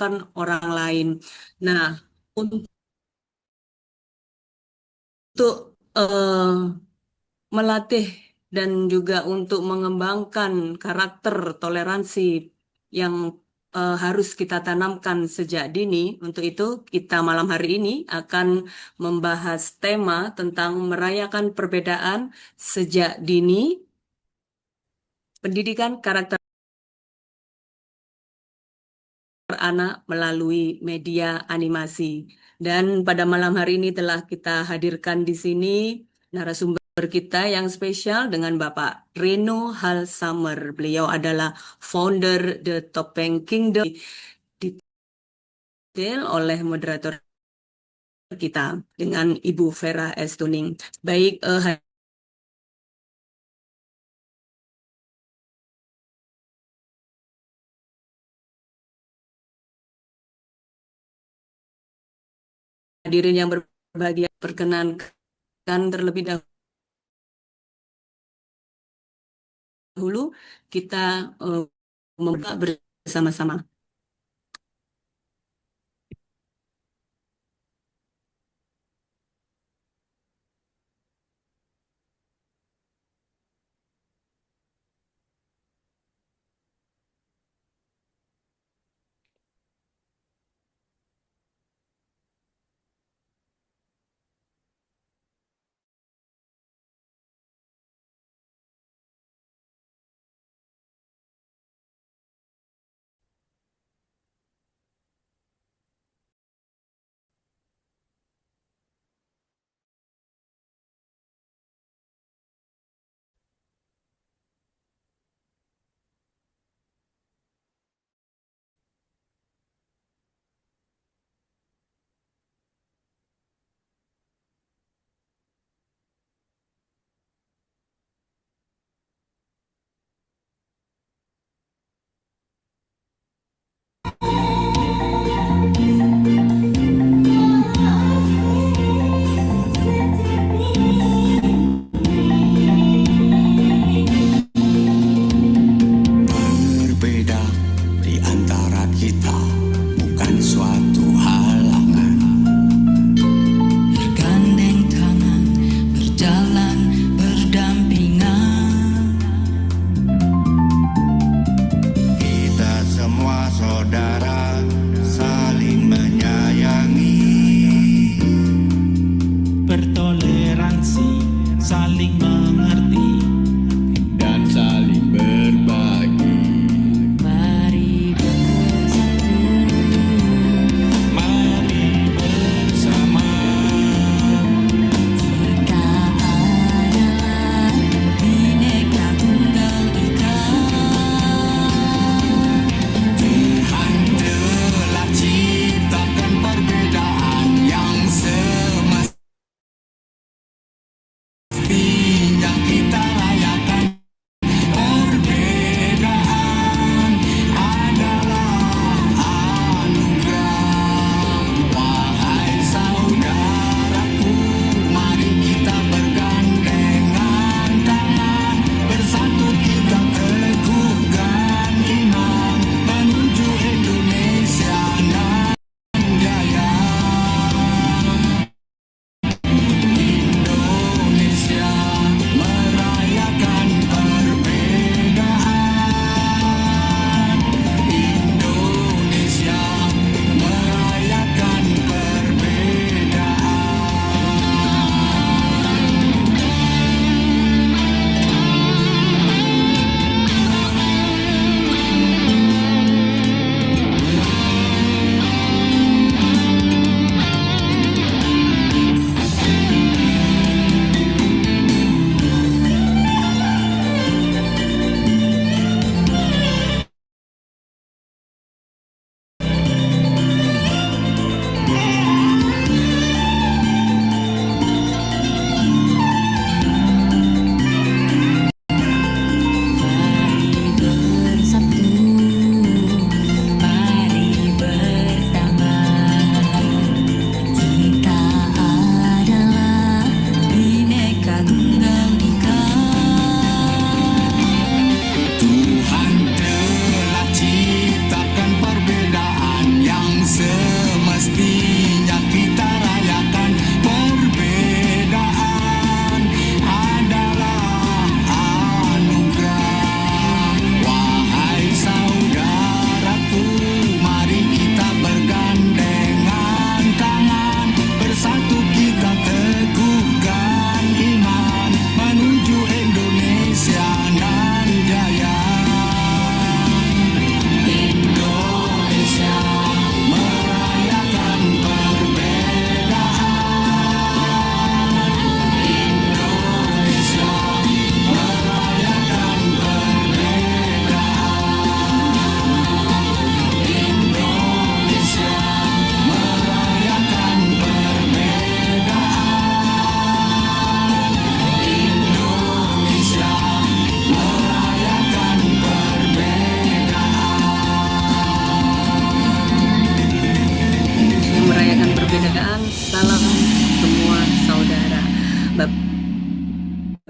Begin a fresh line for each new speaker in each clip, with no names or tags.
menyenangkan orang lain. Nah, untuk melatih dan juga untuk mengembangkan karakter toleransi yang harus kita tanamkan sejak dini. Untuk itu, kita malam hari ini akan membahas tema tentang merayakan perbedaan sejak dini, pendidikan karakter anak melalui media animasi. Dan pada malam hari ini telah kita hadirkan di sini narasumber kita yang spesial dengan Bapak Reno Halsamer. Beliau adalah founder The Topeng Kingdom, detail oleh moderator kita dengan Ibu Vera S. Tuning. Baik, hadirin yang berbahagia, perkenankan terlebih dahulu kita eh, membuka bersama-sama.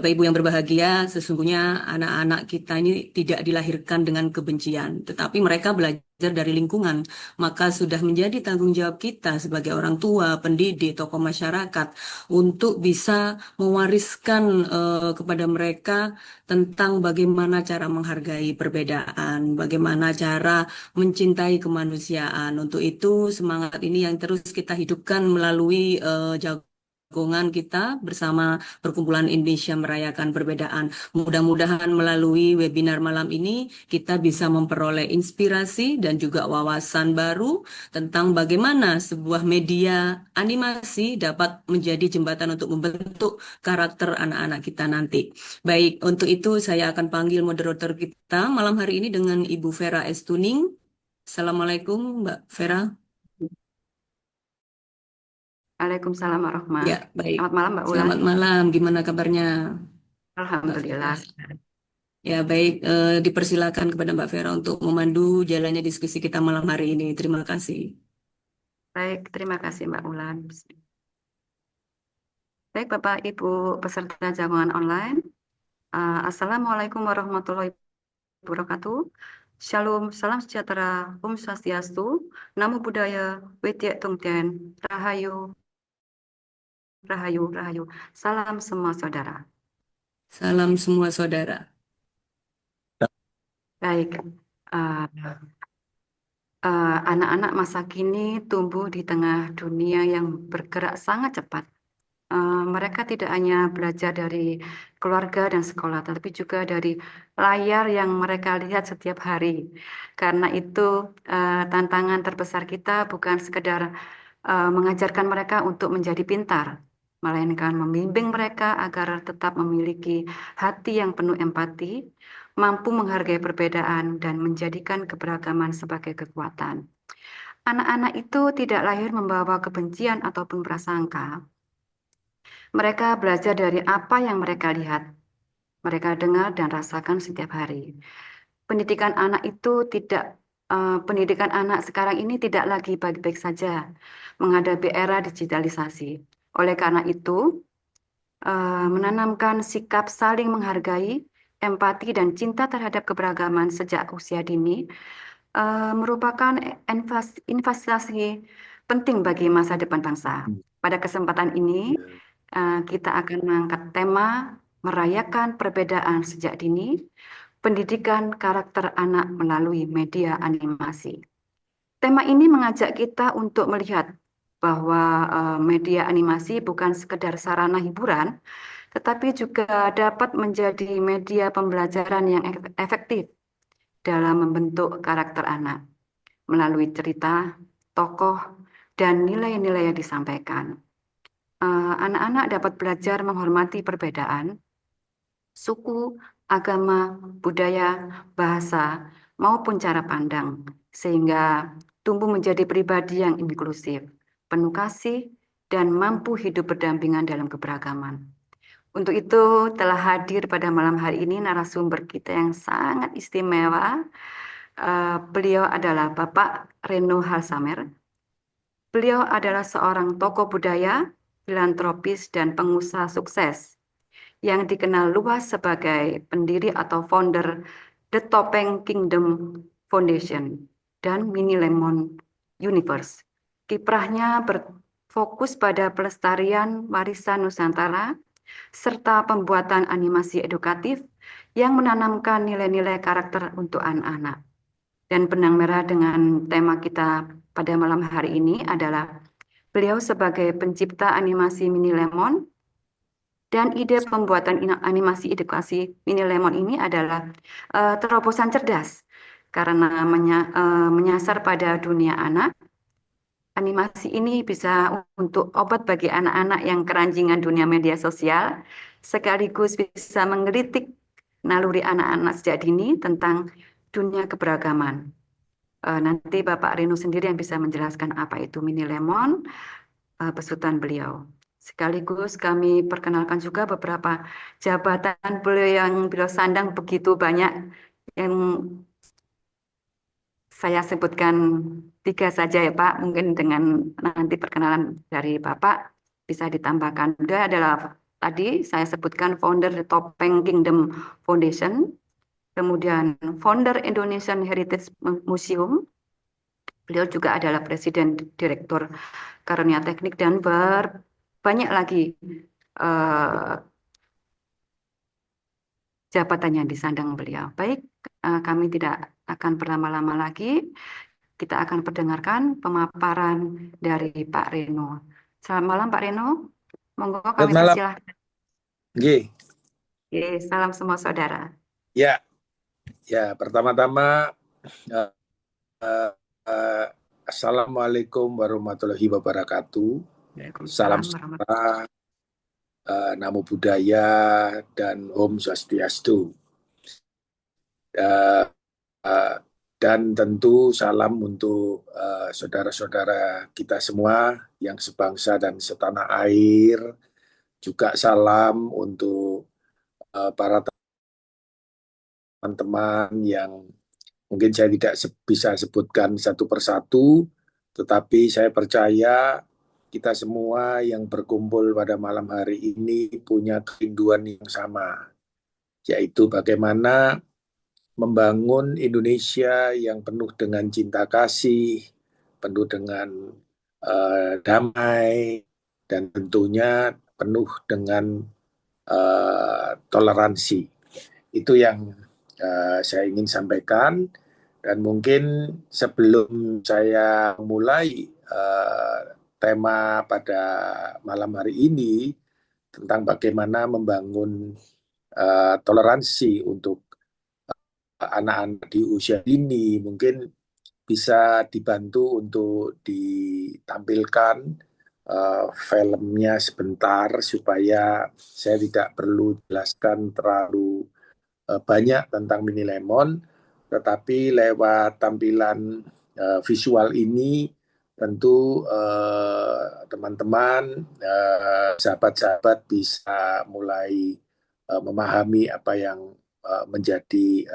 Bapak Ibu yang berbahagia, sesungguhnya anak-anak kita ini tidak dilahirkan dengan kebencian, tetapi mereka belajar dari lingkungan. Maka sudah menjadi tanggung jawab kita sebagai orang tua, pendidik, tokoh masyarakat untuk bisa mewariskan kepada mereka tentang bagaimana cara menghargai perbedaan, bagaimana cara mencintai kemanusiaan. Untuk itu, semangat ini yang terus kita hidupkan melalui jagongan kita bersama Perkumpulan Indonesia Merayakan Perbedaan. Mudah-mudahan melalui webinar malam ini kita bisa memperoleh inspirasi dan juga wawasan baru tentang bagaimana sebuah media animasi dapat menjadi jembatan untuk membentuk karakter anak-anak kita nanti. Baik, untuk itu saya akan panggil moderator kita malam hari ini dengan Ibu Vera Estuning. Assalamualaikum, Mbak Vera.
Waalaikumsalam
Ya,
warahmatullahi.
baik.
Selamat malam Mbak Ulan.
Selamat malam. Gimana kabarnya, Mbak Vera?
Alhamdulillah.
Ya, baik. Dipersilakan kepada Mbak Vera untuk memandu jalannya diskusi kita malam hari ini. Terima kasih.
Baik, terima kasih Mbak Ulan. Baik Bapak Ibu peserta jagongan online. Assalamualaikum warahmatullahi wabarakatuh. Shalom, salam sejahtera, Om Swastiastu, Namo Buddhaya, Widya Tungten, Rahayu, Rahayu, Rahayu. Salam semua saudara.
Salam semua saudara.
Baik, uh, anak-anak masa kini tumbuh di tengah dunia yang bergerak sangat cepat. Mereka tidak hanya belajar dari keluarga dan sekolah, tetapi juga dari layar yang mereka lihat setiap hari. Karena itu, tantangan terbesar kita bukan sekedar mengajarkan mereka untuk menjadi pintar, melainkan membimbing mereka agar tetap memiliki hati yang penuh empati, mampu menghargai perbedaan, dan menjadikan keberagaman sebagai kekuatan. Anak-anak itu tidak lahir membawa kebencian ataupun prasangka. Mereka belajar dari apa yang mereka lihat, mereka dengar dan rasakan setiap hari. Pendidikan anak itu tidak, pendidikan anak sekarang ini tidak lagi baik-baik saja menghadapi era digitalisasi. Oleh karena itu, menanamkan sikap saling menghargai, empati, dan cinta terhadap keberagaman sejak usia dini merupakan investasi penting bagi masa depan bangsa. Pada kesempatan ini, kita akan mengangkat tema merayakan perbedaan sejak dini, pendidikan karakter anak melalui media animasi. Tema ini mengajak kita untuk melihat bahwa media animasi bukan sekedar sarana hiburan, tetapi juga dapat menjadi media pembelajaran yang efektif dalam membentuk karakter anak melalui cerita, tokoh, dan nilai-nilai yang disampaikan. Anak-anak dapat belajar menghormati perbedaan, suku, agama, budaya, bahasa, maupun cara pandang, sehingga tumbuh menjadi pribadi yang inklusif, penuh kasih, dan mampu hidup berdampingan dalam keberagaman. Untuk itu telah hadir pada malam hari ini narasumber kita yang sangat istimewa. Beliau adalah Bapak Reno Halsamer. Beliau adalah seorang tokoh budaya, filantropis, dan pengusaha sukses yang dikenal luas sebagai pendiri atau founder The Topeng Kingdom Foundation dan Mini Lemon Universe. Kiprahnya berfokus pada pelestarian warisan Nusantara serta pembuatan animasi edukatif yang menanamkan nilai-nilai karakter untuk anak-anak. Dan benang merah dengan tema kita pada malam hari ini adalah beliau sebagai pencipta animasi Mini Lemon, dan ide pembuatan animasi edukasi Mini Lemon ini adalah terobosan cerdas karena menyasar pada dunia anak. Animasi ini bisa untuk obat bagi anak-anak yang keranjingan dunia media sosial, sekaligus bisa menggelitik naluri anak-anak sejak dini tentang dunia keberagaman. Nanti Bapak Rino sendiri yang bisa menjelaskan apa itu Mini Lemon, besutan beliau. Sekaligus kami perkenalkan juga beberapa jabatan beliau yang beliau sandang begitu banyak, yang saya sebutkan 3 saja ya Pak. Mungkin dengan nanti perkenalan dari Bapak bisa ditambahkan. Beliau adalah tadi saya sebutkan founder Topeng Kingdom Foundation, kemudian founder Indonesian Heritage Museum. Beliau juga adalah Presiden Direktur Karunia Teknik dan banyak lagi eh, jabatan yang disandang beliau. Baik, kami tidak akan berlama-lama lagi. Kita akan perdengarkan pemaparan dari Pak Reno. Selamat malam Pak Reno. Monggo
Selamat
kami
malam.
persilahkan.
Oke.
Oke, salam semua saudara.
Ya, pertama-tama eh, eh, Assalamualaikum warahmatullahi wabarakatuh. Salam
Waalaikumsalam warahmatullahi
sejahtera, Namo Buddhaya dan Om Swastiastu. Eh, eh, dan tentu salam untuk saudara-saudara kita semua yang sebangsa dan setanah air. Juga salam untuk para teman-teman yang mungkin saya tidak bisa sebutkan satu persatu, tetapi saya percaya kita semua yang berkumpul pada malam hari ini punya kerinduan yang sama, yaitu bagaimana membangun Indonesia yang penuh dengan cinta kasih, penuh dengan damai, dan tentunya penuh dengan toleransi. Itu yang saya ingin sampaikan. Dan mungkin sebelum saya mulai tema pada malam hari ini tentang bagaimana membangun toleransi untuk anak-anak di usia ini, mungkin bisa dibantu untuk ditampilkan filmnya sebentar supaya saya tidak perlu jelaskan terlalu banyak tentang Mini Lemon, tetapi lewat tampilan visual ini tentu teman-teman, sahabat-sahabat bisa mulai memahami apa yang menjadi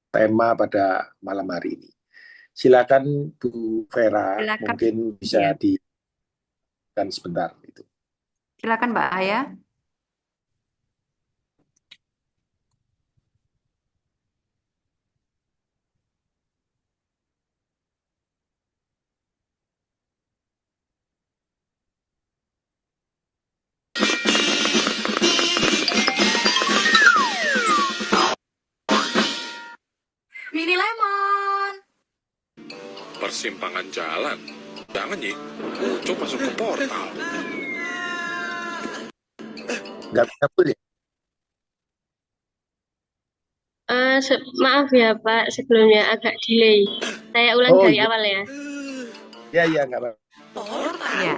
tema pada malam hari ini. Silakan Bu Vera,
Silakan.
mungkin bisa
Ya.
dikan sebentar itu.
Silakan Mbak Aya.
Mini Lemon.
Persimpangan jalan. Jangan Yi, Ucup masuk ke portal.
Nggak bisa boleh.
Maaf ya Pak, sebelumnya agak delay. Saya ulang
Oh,
dari
iya.
awal ya.
Ya, nggak apa-apa.
Portal.
Ya.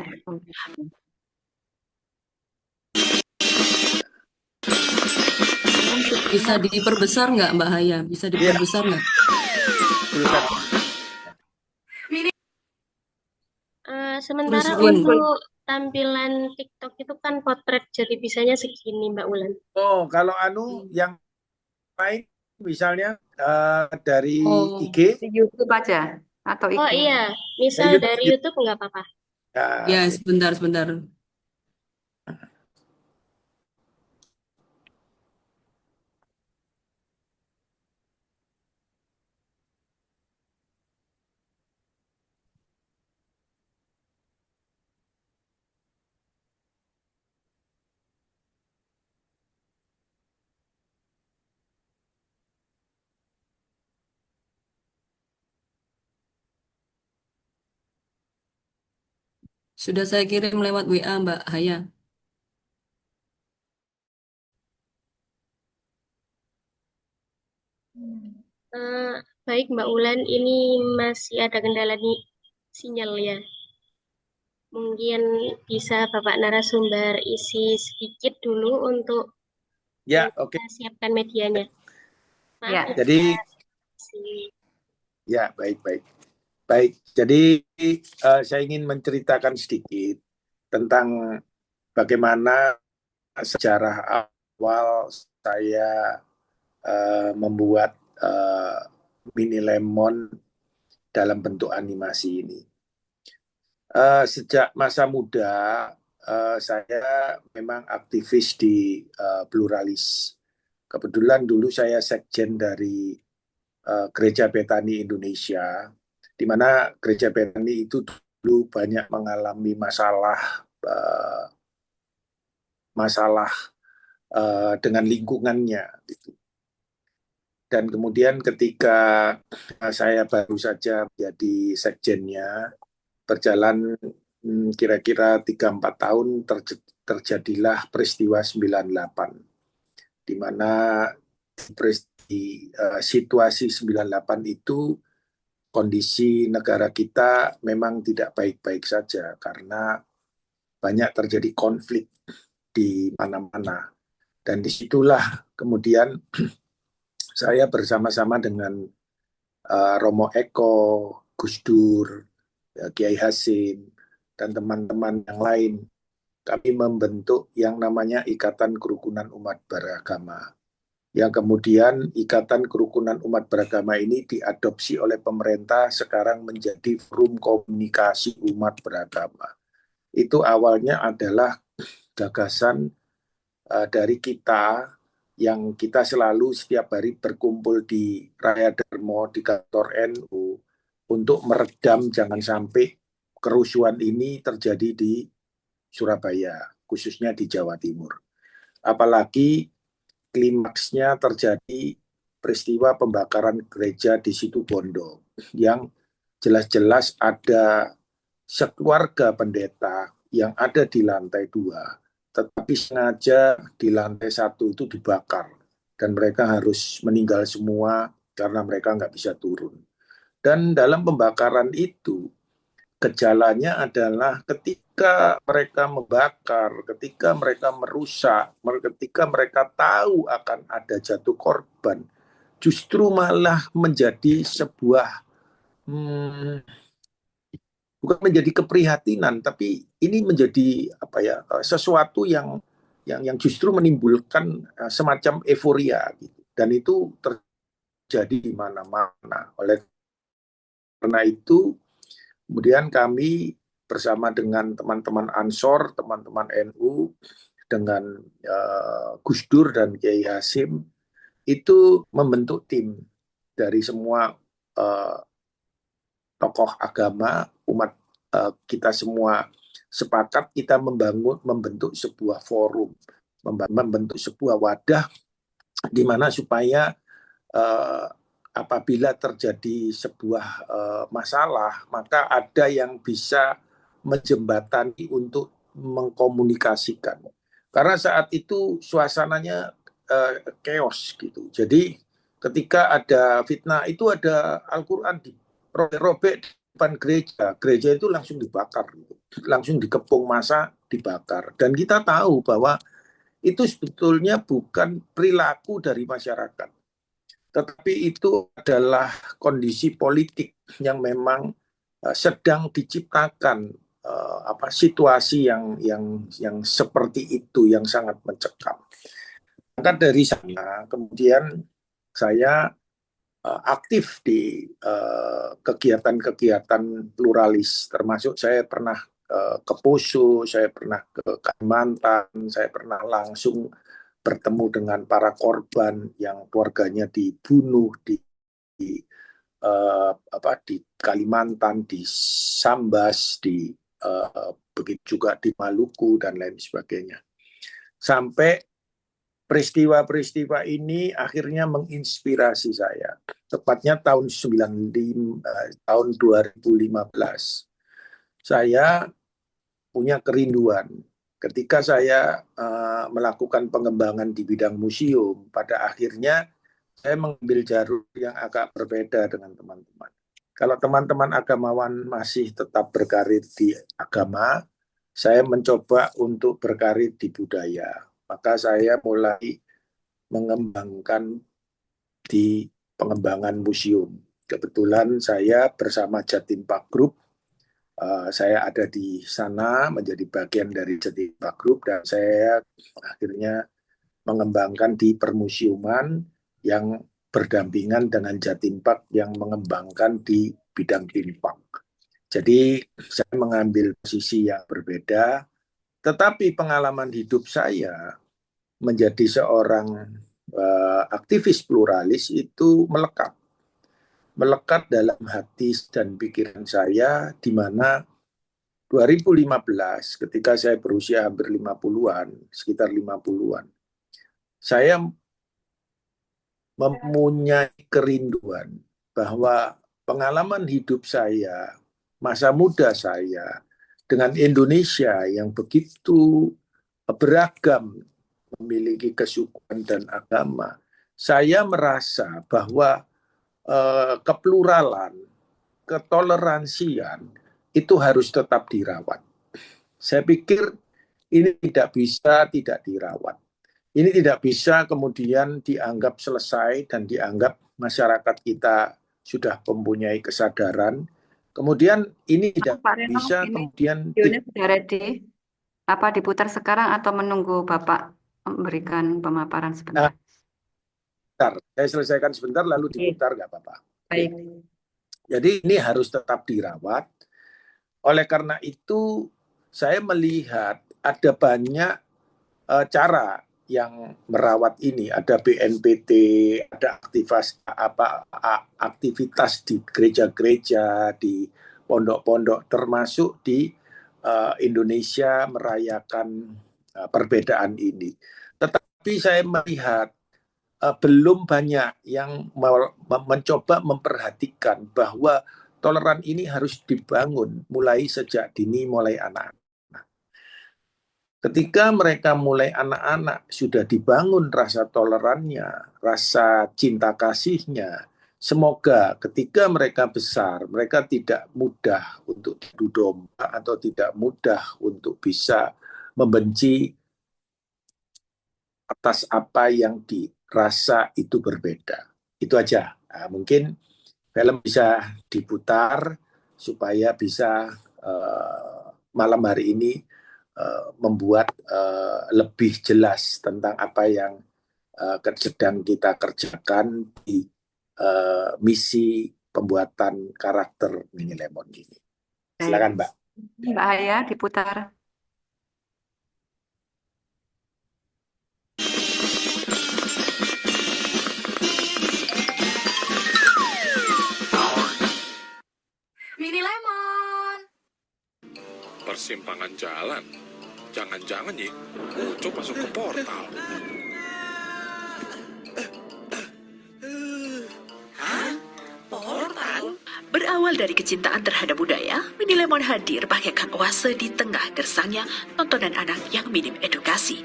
Bisa diperbesar nggak Mbak Haya? Bisa diperbesar nggak?
Silakan.
Sementara
Terus,
untuk tampilan TikTok itu kan potret, jadi bisanya segini Mbak Ulan.
Oh, kalau yang lain misalnya dari
Oh.
IG,
Di YouTube aja atau
Oh
IG?
iya, misal
YouTube.
dari YouTube nggak apa-apa.
Ya, sebentar. Sudah saya kirim lewat WA Mbak Haya.
Baik Mbak Ulan, ini masih ada kendala di sinyal ya. Mungkin bisa Bapak narasumber isi sedikit dulu untuk
Ya, oke.
kita siapkan medianya. Maaf
Ya.
Jadi, ya baik. Baik, jadi saya ingin menceritakan sedikit tentang bagaimana sejarah awal saya membuat Mini Lemon dalam bentuk animasi ini. Sejak masa muda, saya memang aktivis di pluralis. Kebetulan dulu saya sekjen dari Gereja Betani Indonesia, di mana Gereja Betani itu dulu banyak mengalami masalah dengan lingkungannya. Gitu. Dan kemudian ketika saya baru saja menjadi sekjennya, berjalan kira-kira 3-4 tahun terjadilah peristiwa 98, di mana situasi 98 itu kondisi negara kita memang tidak baik-baik saja karena banyak terjadi konflik di mana-mana. Dan disitulah kemudian saya bersama-sama dengan Romo Eko, Gus Dur, Kiai Hasim, dan teman-teman yang lain, kami membentuk yang namanya Ikatan Kerukunan Umat Beragama. Yang kemudian Ikatan Kerukunan Umat Beragama ini diadopsi oleh pemerintah sekarang menjadi Forum Komunikasi Umat Beragama. Itu awalnya adalah gagasan dari kita yang kita selalu setiap hari berkumpul di Raya Darmo, di kantor NU, untuk meredam jangan sampai kerusuhan ini terjadi di Surabaya, khususnya di Jawa Timur. Apalagi klimaksnya terjadi peristiwa pembakaran gereja di Situbondo, yang jelas-jelas ada sekeluarga pendeta yang ada di lantai 2, tetapi sengaja di lantai 1 itu dibakar dan mereka harus meninggal semua karena mereka nggak bisa turun. Dan dalam pembakaran itu gejalanya adalah ketika mereka membakar, ketika mereka merusak, ketika mereka tahu akan ada jatuh korban, justru malah menjadi sebuah bukan menjadi keprihatinan, tapi ini menjadi sesuatu yang justru menimbulkan semacam euforia gitu. Dan itu terjadi di mana-mana. Oleh karena itu, kemudian kami bersama dengan teman-teman Ansor, teman-teman NU, dengan Gus Dur dan Kiai Hasim, itu membentuk tim dari semua tokoh agama, umat kita semua sepakat kita membentuk sebuah forum, membentuk sebuah wadah di mana supaya apabila terjadi sebuah masalah, maka ada yang bisa menjembatani untuk mengkomunikasikan. Karena saat itu suasananya chaos gitu. Jadi ketika ada fitnah itu ada Al-Quran robek di depan gereja, gereja itu langsung dibakar, langsung dikepung massa, dibakar. Dan kita tahu bahwa itu sebetulnya bukan perilaku dari masyarakat, tetapi itu adalah kondisi politik yang memang sedang diciptakan situasi yang seperti itu, yang sangat mencekam. Maka dari sana kemudian saya aktif di kegiatan-kegiatan pluralis, termasuk saya pernah ke Poso, saya pernah ke Kalimantan, saya pernah langsung bertemu dengan para korban yang keluarganya dibunuh di Kalimantan, di Sambas, begitu juga di Maluku dan lain sebagainya. Sampai peristiwa-peristiwa ini akhirnya menginspirasi saya. Tepatnya tahun 2015, saya punya kerinduan. Ketika saya melakukan pengembangan di bidang museum, pada akhirnya saya mengambil jalur yang agak berbeda dengan teman-teman. Kalau teman-teman agamawan masih tetap berkarir di agama, saya mencoba untuk berkarir di budaya. Maka saya mulai mengembangkan di pengembangan museum. Kebetulan saya bersama Jatim Park Group, saya ada di sana menjadi bagian dari Jatim Park Group, dan saya akhirnya mengembangkan di permuseuman yang berdampingan dengan Jatim Park yang mengembangkan di bidang theme park. Jadi saya mengambil posisi yang berbeda, Tetapi pengalaman hidup saya menjadi seorang aktivis pluralis itu melekat dalam hati dan pikiran saya, di mana 2015 ketika saya berusia hampir 50-an, sekitar 50-an, saya mempunyai kerinduan bahwa pengalaman hidup saya, masa muda saya dengan Indonesia yang begitu beragam, memiliki kesukuan dan agama, saya merasa bahwa kepluralan, ketoleransian itu harus tetap dirawat. Saya pikir ini tidak bisa tidak dirawat. Ini tidak bisa kemudian dianggap selesai dan dianggap masyarakat kita sudah mempunyai kesadaran. Kemudian ini tidak
Pak Reno,
bisa
ini
kemudian
videonya sudah ready. Apa diputar sekarang atau menunggu Bapak memberikan pemaparan sebentar?
sebentar. Saya selesaikan sebentar lalu
Oke,
diputar, nggak apa-apa.
baik.
Jadi ini harus tetap dirawat. Oleh karena itu saya melihat ada banyak cara yang merawat ini. Ada BNPT, ada aktivitas di gereja-gereja, di pondok-pondok, termasuk di Indonesia merayakan perbedaan ini. Tetapi saya melihat belum banyak yang mencoba memperhatikan bahwa toleran ini harus dibangun mulai sejak dini, mulai anak. Ketika mereka mulai anak-anak, sudah dibangun rasa tolerannya, rasa cinta kasihnya. Semoga ketika mereka besar, mereka tidak mudah untuk diadu domba atau tidak mudah untuk bisa membenci atas apa yang dirasa itu berbeda. Itu aja. Nah, mungkin film bisa diputar supaya bisa malam hari ini membuat lebih jelas tentang apa yang sedang kita kerjakan di misi pembuatan karakter Mini Lemon ini. Silakan, Mbak.
Mbak Aya, diputar.
Mini Lemon.
Persimpangan jalan. Jangan-jangan ya, Ucup masuk ke portal.
Portal.
Berawal dari kecintaan terhadap budaya, Mini Lemon hadir bagaikan oase di tengah gersangnya tontonan anak yang minim edukasi.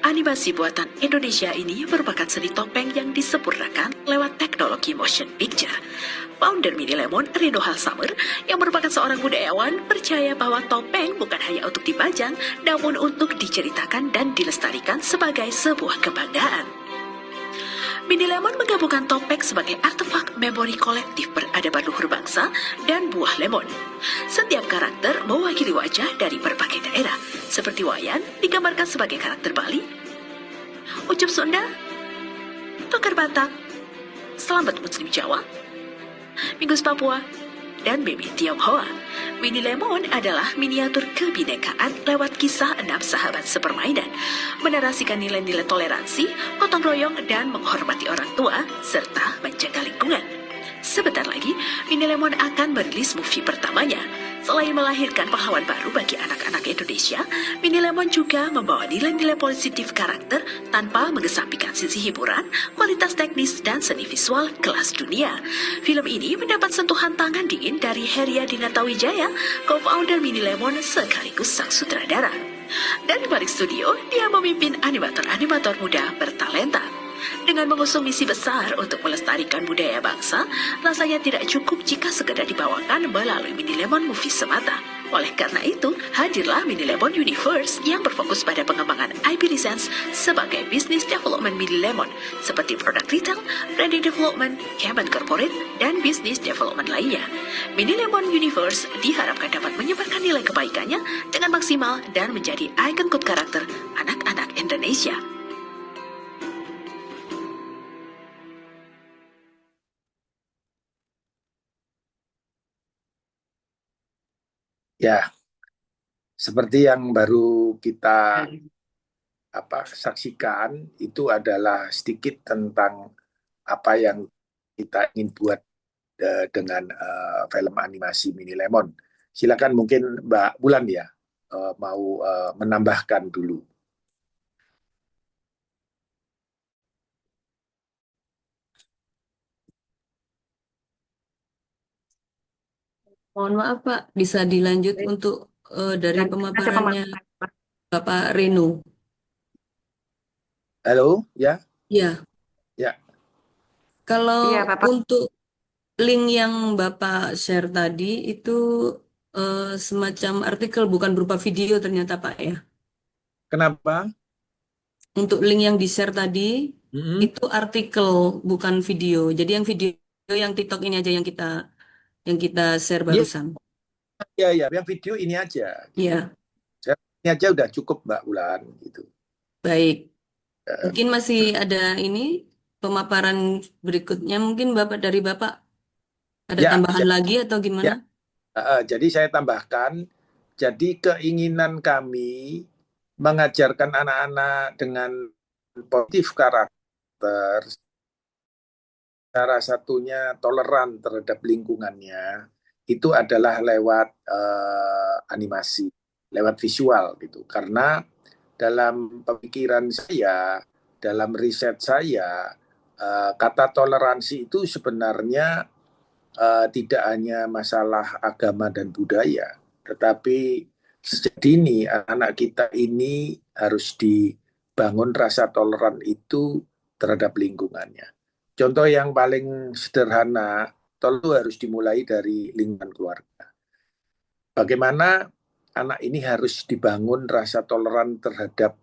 Animasi buatan Indonesia ini merupakan seni topeng yang disempurnakan lewat teknologi motion picture. Founder Mini Lemon, Reno Halsamer, yang merupakan seorang budayawan, percaya bahwa topeng bukan hanya untuk dipajang, namun untuk diceritakan dan dilestarikan sebagai sebuah kebanggaan. Mini Lemon menggabungkan topeng sebagai artefak memori kolektif peradaban luhur bangsa dan buah lemon. Setiap karakter mewakili wajah dari berbagai daerah, seperti Wayan digambarkan sebagai karakter Bali, Ucup Sunda, Tokar Batak, Selamat Muslim Jawa, Minggus Papua, dan Baby Tionghoa. Mini Lemon adalah miniatur kebinekaan lewat kisah 6 sahabat sepermainan, menarasikan nilai-nilai toleransi, gotong royong, dan menghormati orang tua, serta menjaga lingkungan. Sebentar lagi, Mini Lemon akan merilis movie pertamanya. Selain melahirkan pahlawan baru bagi anak-anak Indonesia, Mini Lemon juga membawa nilai-nilai positif karakter tanpa mengesampingkan sisi hiburan, kualitas teknis, dan seni visual kelas dunia. Film ini mendapat sentuhan tangan dingin dari Heria Dinata Wijaya, co-founder Mini Lemon sekaligus sang sutradara. Dan di balik studio, dia memimpin animator-animator muda bertalenta. Dengan mengusung misi besar untuk melestarikan budaya bangsa, rasanya tidak cukup jika sekedar dibawakan melalui Mini Lemon Movie semata. Oleh karena itu, hadirlah Mini Lemon Universe yang berfokus pada pengembangan IP license sebagai business development Mini Lemon, seperti product retail, branding development, campaign corporate, dan business development lainnya. Mini Lemon Universe diharapkan dapat menyebarkan nilai kebaikannya dengan maksimal dan menjadi ikon good karakter anak-anak Indonesia.
Ya, Seperti yang baru kita saksikan, itu adalah sedikit tentang apa yang kita ingin buat dengan film animasi Mini Lemon. Silakan mungkin Mbak Bulan ya mau menambahkan dulu.
Mohon maaf Pak, bisa dilanjut untuk dari
Dan ada
pemaparannya
pemaparan.
Bapak Reno.
Halo, ya,
Ya,
ya.
kalau
Iya, Bapak.
untuk link yang Bapak share tadi itu semacam artikel bukan berupa video ternyata Pak ya.
Kenapa?
Untuk link yang di-share tadi
Mm-mm.
itu artikel bukan video. Jadi yang video yang TikTok ini aja yang kita share
Iya,
barusan.
iya, ya. Yang video ini aja.
Iya,
Ini aja udah cukup Mbak Bulan gitu.
baik.
Ya,
Mungkin masih ada ini pemaparan berikutnya. Mungkin dari Bapak ada
ya,
tambahan lagi atau gimana?
jadi saya tambahkan, jadi keinginan kami mengajarkan anak-anak dengan positif karakter, salah satunya toleran terhadap lingkungannya, itu adalah lewat animasi, lewat visual gitu. Karena dalam pemikiran saya, dalam riset saya, kata toleransi itu sebenarnya tidak hanya masalah agama dan budaya, tetapi sejak dini anak kita ini harus dibangun rasa toleran itu terhadap lingkungannya. Contoh yang paling sederhana, tentu harus dimulai dari lingkungan keluarga. Bagaimana anak ini harus dibangun rasa toleran terhadap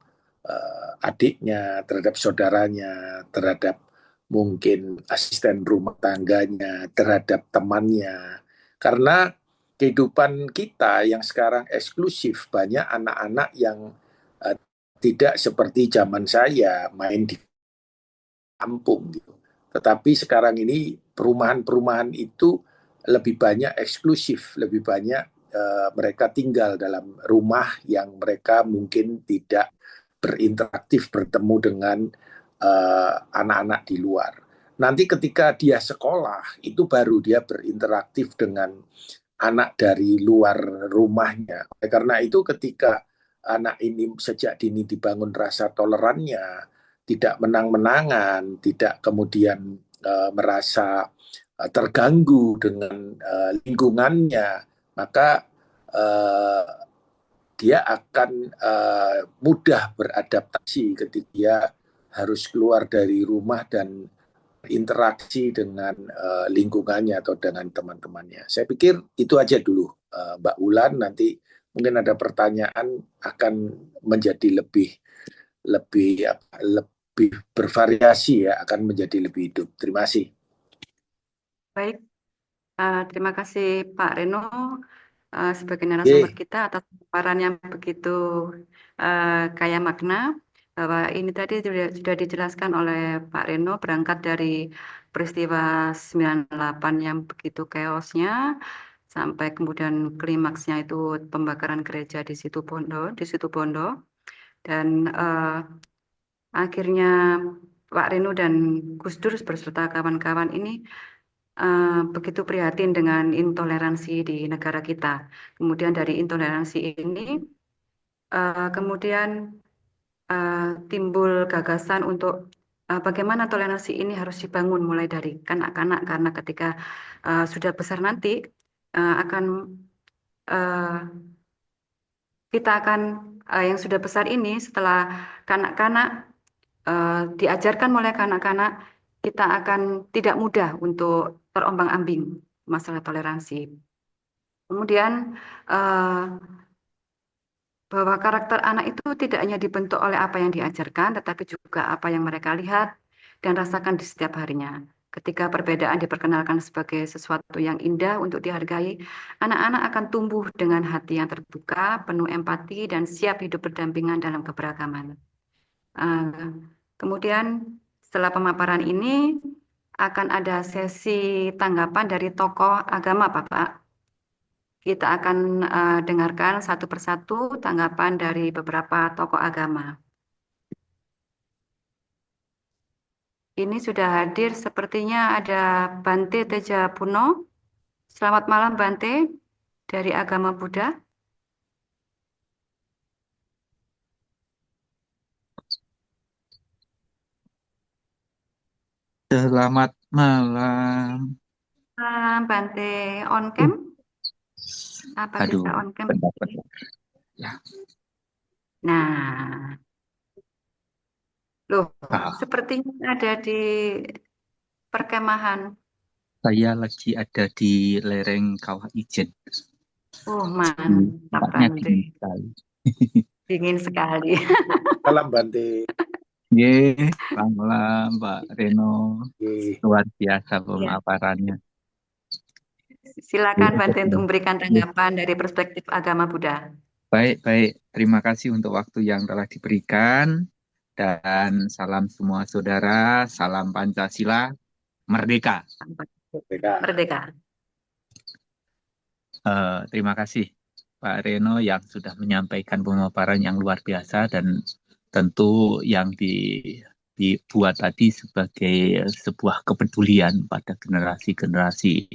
adiknya, terhadap saudaranya, terhadap mungkin asisten rumah tangganya, terhadap temannya. Karena kehidupan kita yang sekarang eksklusif, banyak anak-anak yang tidak seperti zaman saya main di kampung gitu. Tetapi sekarang ini perumahan-perumahan itu lebih banyak eksklusif, lebih banyak mereka tinggal dalam rumah yang mereka mungkin tidak berinteraktif bertemu dengan anak-anak di luar. Nanti ketika dia sekolah, itu baru dia berinteraksi dengan anak dari luar rumahnya. Karena itu ketika anak ini sejak dini dibangun rasa tolerannya, tidak menang-menangan, tidak kemudian merasa terganggu dengan lingkungannya, maka dia akan mudah beradaptasi ketika dia harus keluar dari rumah dan berinteraksi dengan lingkungannya atau dengan teman-temannya. Saya pikir itu aja dulu, Mbak Ulan. Nanti mungkin ada pertanyaan akan menjadi lebih bervariasi ya, akan menjadi lebih hidup. Terima kasih.
Baik, terima kasih Pak Reno sebagai narasumber kita atas paparan yang begitu kaya makna, bahwa ini tadi sudah dijelaskan oleh Pak Reno berangkat dari peristiwa 98 yang begitu chaosnya sampai kemudian klimaksnya itu pembakaran gereja di Situ Bondo, dan akhirnya Pak Reno dan Gus Dur beserta kawan-kawan ini begitu prihatin dengan intoleransi di negara kita. Kemudian dari intoleransi ini, kemudian timbul gagasan untuk bagaimana toleransi ini harus dibangun mulai dari kanak-kanak, karena ketika sudah besar nanti kita akan yang sudah besar ini setelah kanak-kanak diajarkan mulai kanak-kanak, kita akan tidak mudah untuk terombang-ambing masalah toleransi. Kemudian bahwa karakter anak itu tidak hanya dibentuk oleh apa yang diajarkan, tetapi juga apa yang mereka lihat dan rasakan di setiap harinya. Ketika perbedaan diperkenalkan sebagai sesuatu yang indah untuk dihargai, anak-anak akan tumbuh dengan hati yang terbuka, penuh empati, dan siap hidup berdampingan dalam keberagaman. Kemudian setelah pemaparan ini akan ada sesi tanggapan dari tokoh agama, Bapak. Kita akan dengarkan satu persatu tanggapan dari beberapa tokoh agama. Ini sudah hadir sepertinya ada Bante Teja Puno. Selamat malam Bante dari agama Buddha.
Selamat malam.
Bante on cam? Apa
Aduh,
bisa on cam?
pendapat. Ya.
Nah, loh,
Ah,
sepertinya ada di perkemahan.
saya lagi ada di lereng Kawah Ijen.
Oh,
Jadi
mantap
tempatnya
Bante.
dingin sekali.
Dingin sekali.
Salam Bante.
Ye, malam Pak Reno.
Ye.
Luar biasa
Iya.
pemaparannya.
Silakan
Ye,
Bante untuk
betul.
memberikan
Ye.
tanggapan dari perspektif agama Buddha.
Baik. Terima kasih untuk waktu yang telah diberikan. Dan salam semua saudara, salam Pancasila, merdeka.
Merdeka.
Merdeka.
Terima kasih Pak Reno yang sudah menyampaikan pemaparan yang luar biasa dan tentu yang dibuat tadi sebagai sebuah kepedulian pada generasi-generasi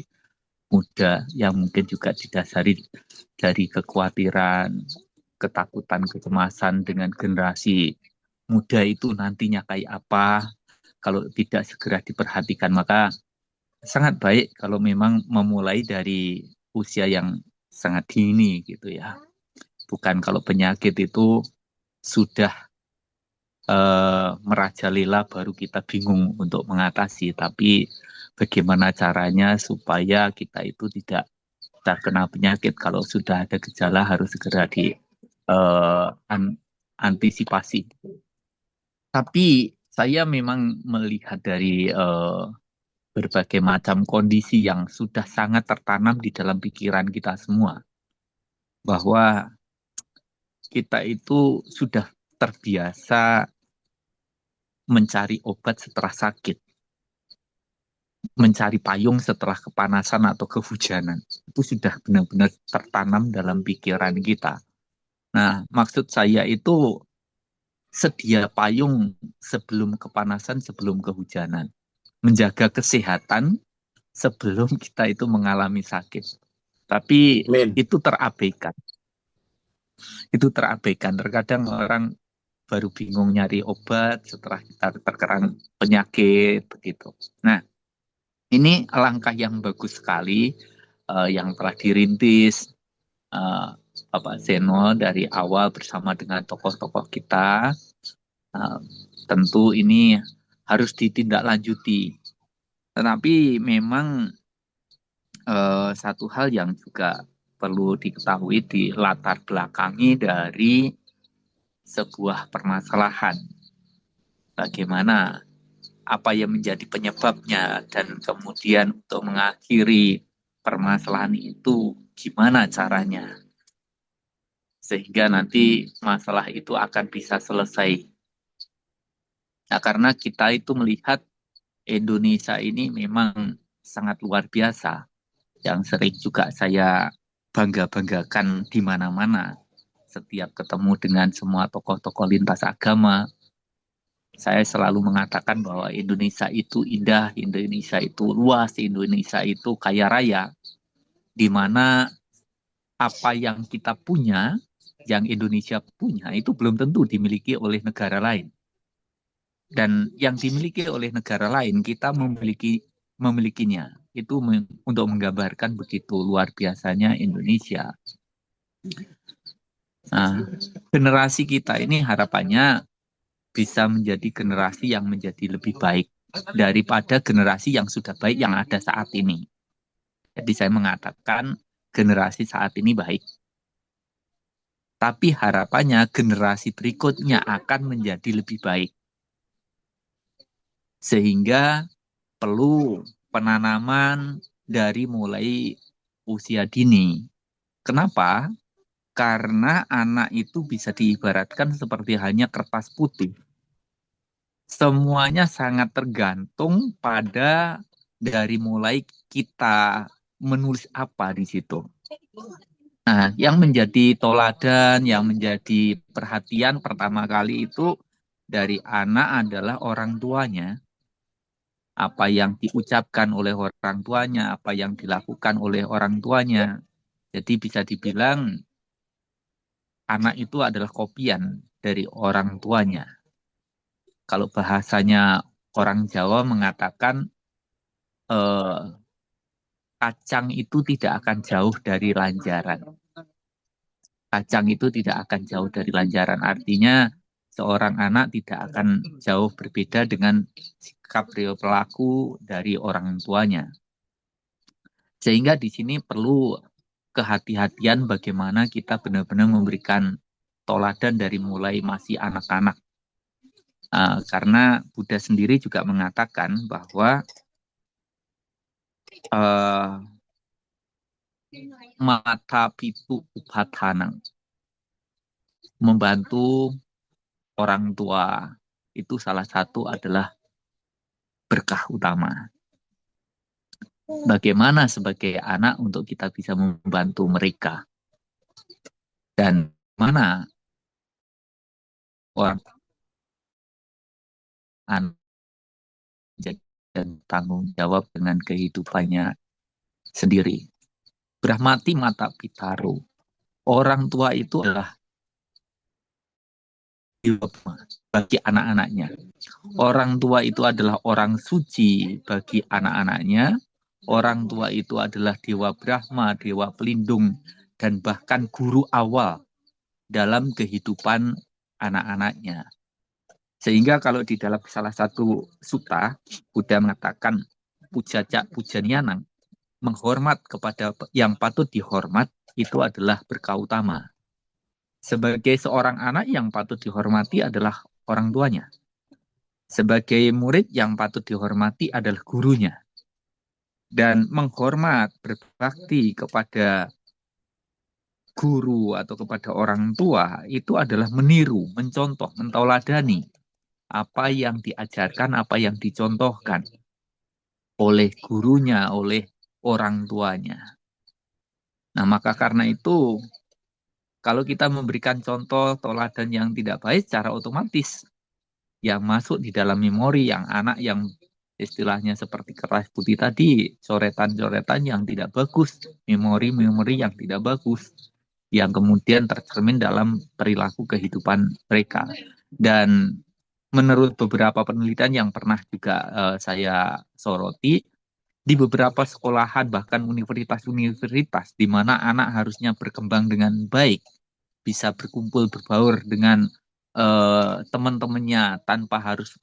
muda yang mungkin juga didasari dari kekhawatiran, ketakutan, kecemasan dengan generasi muda itu nantinya kayak apa kalau tidak segera diperhatikan. Maka sangat baik kalau memang memulai dari usia yang sangat dini gitu ya. Bukan kalau penyakit itu sudah merajalela baru kita bingung untuk mengatasi, tapi bagaimana caranya supaya kita itu tidak terkena penyakit. Kalau sudah ada gejala harus segera diantisipasi. Tapi saya memang melihat dari berbagai macam kondisi yang sudah sangat tertanam di dalam pikiran kita semua, bahwa kita itu sudah terbiasa mencari obat setelah sakit, mencari payung setelah kepanasan atau kehujanan. Itu sudah benar-benar tertanam dalam pikiran kita. Nah, maksud saya itu sedia payung sebelum kepanasan, sebelum kehujanan. Menjaga kesehatan sebelum kita itu mengalami sakit. Tapi
Amin.
itu terabaikan. Terkadang orang baru bingung nyari obat setelah kita terkena penyakit begitu. Nah, ini langkah yang bagus sekali yang telah dirintis Bapak Zeno dari awal bersama dengan tokoh-tokoh kita. Tentu ini harus ditindaklanjuti. Tetapi memang satu hal yang juga perlu diketahui di latar belakangi dari sebuah permasalahan. Bagaimana, apa yang menjadi penyebabnya, dan kemudian untuk mengakhiri permasalahan itu gimana caranya. Sehingga nanti masalah itu akan bisa selesai. Nah, karena kita itu melihat Indonesia ini memang sangat luar biasa. Yang sering juga saya bangga-banggakan di mana-mana. Setiap ketemu dengan semua tokoh-tokoh lintas agama, saya selalu mengatakan bahwa Indonesia itu indah, Indonesia itu luas, Indonesia itu kaya raya, di mana apa yang kita punya, yang Indonesia punya, itu belum tentu dimiliki oleh negara lain. Dan yang dimiliki oleh negara lain, kita memilikinya. Itu untuk menggambarkan begitu luar biasanya Indonesia. Nah, generasi kita ini harapannya bisa menjadi generasi yang menjadi lebih baik daripada generasi yang sudah baik yang ada saat ini. Jadi saya mengatakan generasi saat ini baik. Tapi harapannya generasi berikutnya akan menjadi lebih baik. Sehingga perlu penanaman dari mulai usia dini. Kenapa? Karena anak itu bisa diibaratkan seperti hanya kertas putih. Semuanya sangat tergantung pada dari mulai kita menulis apa di situ. Nah, yang menjadi toladan, yang menjadi perhatian pertama kali itu dari anak adalah orang tuanya. Apa yang diucapkan oleh orang tuanya, apa yang dilakukan oleh orang tuanya. Jadi bisa dibilang anak itu adalah kopian dari orang tuanya. Kalau bahasanya orang Jawa mengatakan kacang itu tidak akan jauh dari lanjaran. Kacang itu tidak akan jauh dari lanjaran. Artinya seorang anak tidak akan jauh berbeda dengan sikap perilaku dari orang tuanya. Sehingga di sini perlu kehati-hatian bagaimana kita benar-benar memberikan toladan dari mulai masih anak-anak. Karena Buddha sendiri juga mengatakan bahwa mata pitu upatanang, membantu orang tua itu salah satu adalah berkah utama. Bagaimana sebagai anak untuk kita bisa membantu mereka dan mana orang anak dan tanggung jawab dengan kehidupannya sendiri. Brahmati mata pitaro. Orang tua itu adalah bagi anak-anaknya. Orang tua itu adalah orang suci bagi anak-anaknya. Orang tua itu adalah dewa Brahma, dewa pelindung, dan bahkan guru awal dalam kehidupan anak-anaknya. Sehingga kalau di dalam salah satu sutta, Buddha mengatakan pujaca pujanyanang, menghormat kepada yang patut dihormat itu adalah berkah utama. Sebagai seorang anak yang patut dihormati adalah orang tuanya. Sebagai murid yang patut dihormati adalah gurunya. Dan menghormat, berbakti kepada guru atau kepada orang tua itu adalah meniru, mencontoh, mentauladani apa yang diajarkan, apa yang dicontohkan oleh gurunya, oleh orang tuanya. Nah, maka karena itu, kalau kita memberikan contoh teladan yang tidak baik, secara otomatis yang masuk di dalam memori yang anak yang istilahnya seperti kertas putih tadi, coretan-coretan yang tidak bagus, memori-memori yang tidak bagus, yang kemudian tercermin dalam perilaku kehidupan mereka. Dan menurut beberapa penelitian yang pernah juga saya soroti, di beberapa sekolahan bahkan universitas-universitas di mana anak harusnya berkembang dengan baik, bisa berkumpul berbaur dengan teman-temannya tanpa harus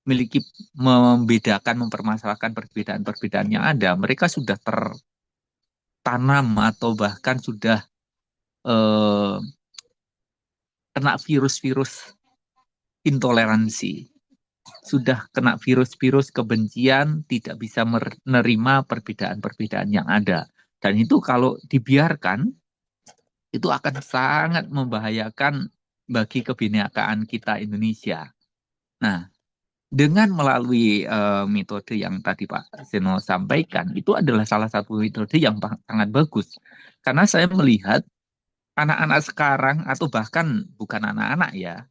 membedakan, mempermasalahkan perbedaan-perbedaan yang ada, mereka sudah tertanam atau bahkan sudah kena virus-virus intoleransi, sudah kena virus-virus kebencian, tidak bisa menerima perbedaan-perbedaan yang ada. Dan itu kalau dibiarkan, itu akan sangat membahayakan bagi kebinekaan kita Indonesia. Nah, dengan melalui metode yang tadi Pak Seno sampaikan, itu adalah salah satu metode yang sangat bagus. Karena saya melihat anak-anak sekarang, atau bahkan bukan anak-anak ya,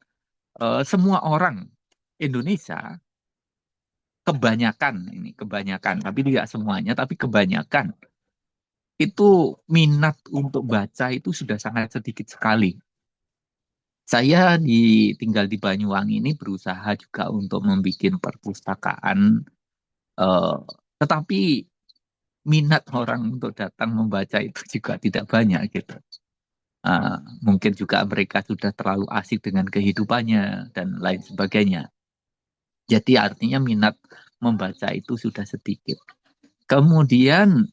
semua orang Indonesia, kebanyakan, tapi tidak semuanya, tapi kebanyakan, itu minat untuk baca itu sudah sangat sedikit sekali. Saya tinggal di Banyuwangi ini berusaha juga untuk membuat perpustakaan, tetapi minat orang untuk datang membaca itu juga tidak banyak gitu. Mungkin juga mereka sudah terlalu asik dengan kehidupannya dan lain sebagainya. Jadi artinya minat membaca itu sudah sedikit. Kemudian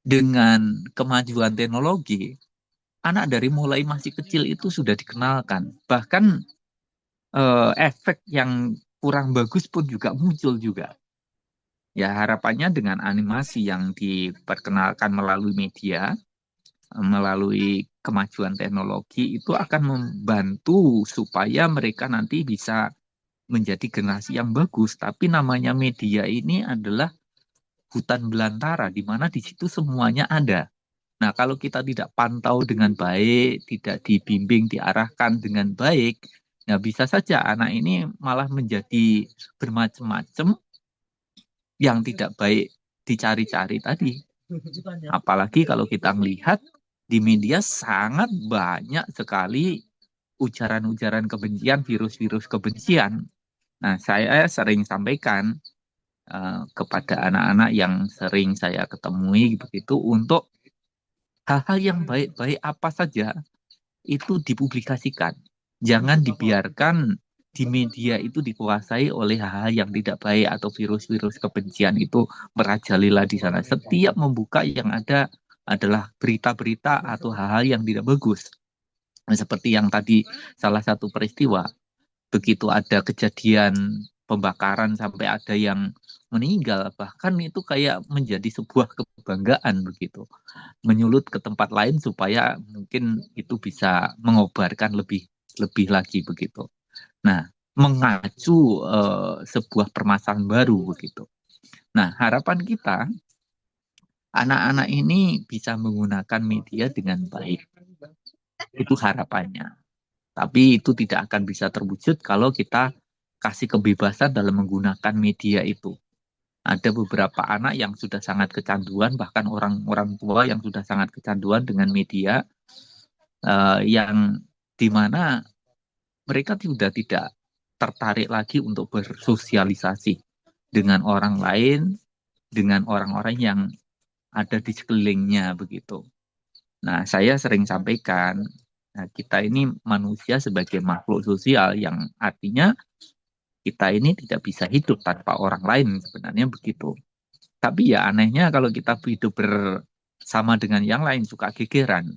dengan kemajuan teknologi, anak dari mulai masih kecil itu sudah dikenalkan. Bahkan efek yang kurang bagus pun juga muncul juga. Ya, harapannya dengan animasi yang diperkenalkan melalui media, melalui kemajuan teknologi, itu akan membantu supaya mereka nanti bisa menjadi generasi yang bagus. Tapi namanya media ini adalah hutan belantara, di mana di situ semuanya ada. Nah, kalau kita tidak pantau dengan baik, tidak dibimbing, diarahkan dengan baik, nah bisa saja anak ini malah menjadi bermacam-macam yang tidak baik dicari-cari tadi. Apalagi kalau kita melihat di media sangat banyak sekali ujaran-ujaran kebencian, virus-virus kebencian. Nah, saya sering sampaikan kepada anak-anak yang sering saya ketemui begitu untuk hal-hal yang baik-baik apa saja itu dipublikasikan. Jangan dibiarkan di media itu dikuasai oleh hal-hal yang tidak baik atau virus-virus kebencian itu merajalela di sana. Setiap membuka yang ada adalah berita-berita atau hal-hal yang tidak bagus. Seperti yang tadi salah satu peristiwa, begitu ada kejadian pembakaran sampai ada yang meninggal, bahkan itu kayak menjadi sebuah kebanggaan begitu. Menyulut ke tempat lain supaya mungkin itu bisa mengobarkan lebih lagi begitu. Nah, mengacu sebuah permasalahan baru begitu. Nah, harapan kita anak-anak ini bisa menggunakan media dengan baik. Itu harapannya. Tapi itu tidak akan bisa terwujud kalau kita kasih kebebasan dalam menggunakan media itu. Ada beberapa anak yang sudah sangat kecanduan, bahkan orang tua yang sudah sangat kecanduan dengan media, yang dimana mereka sudah tidak tertarik lagi untuk bersosialisasi dengan orang lain, dengan orang-orang yang ada di sekelilingnya begitu. Nah, saya sering sampaikan, kita ini manusia sebagai makhluk sosial yang artinya kita ini tidak bisa hidup tanpa orang lain sebenarnya begitu. Tapi ya anehnya kalau kita hidup bersama dengan yang lain suka gegeran.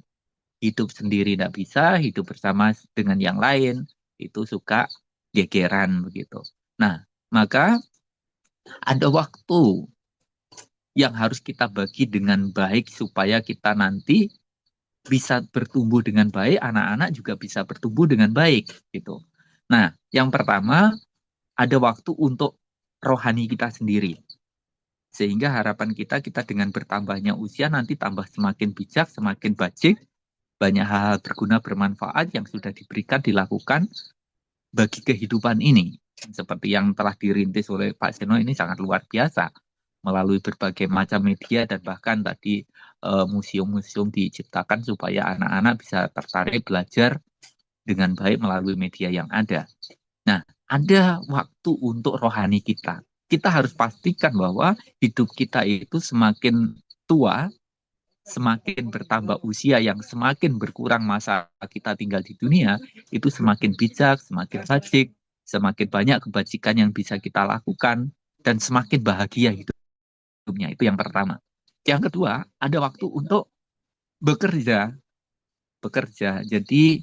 Hidup sendiri tidak bisa, hidup bersama dengan yang lain itu suka gegeran begitu. Nah, maka ada waktu yang harus kita bagi dengan baik supaya kita nanti bisa bertumbuh dengan baik, anak-anak juga bisa bertumbuh dengan baik gitu. Nah, yang pertama ada waktu untuk rohani kita sendiri. Sehingga harapan kita dengan bertambahnya usia nanti tambah semakin bijak, semakin bajik, banyak hal berguna bermanfaat yang sudah diberikan dilakukan bagi kehidupan ini. Seperti yang telah dirintis oleh Pak Seno ini sangat luar biasa. Melalui berbagai macam media dan bahkan tadi museum-museum diciptakan supaya anak-anak bisa tertarik belajar dengan baik melalui media yang ada. Nah, ada waktu untuk rohani kita. Kita harus pastikan bahwa hidup kita itu semakin tua, semakin bertambah usia yang semakin berkurang masa kita tinggal di dunia, itu semakin bijak, semakin fasik, semakin banyak kebajikan yang bisa kita lakukan, dan semakin bahagia hidupnya. Itu yang pertama. Yang kedua, ada waktu untuk bekerja. Jadi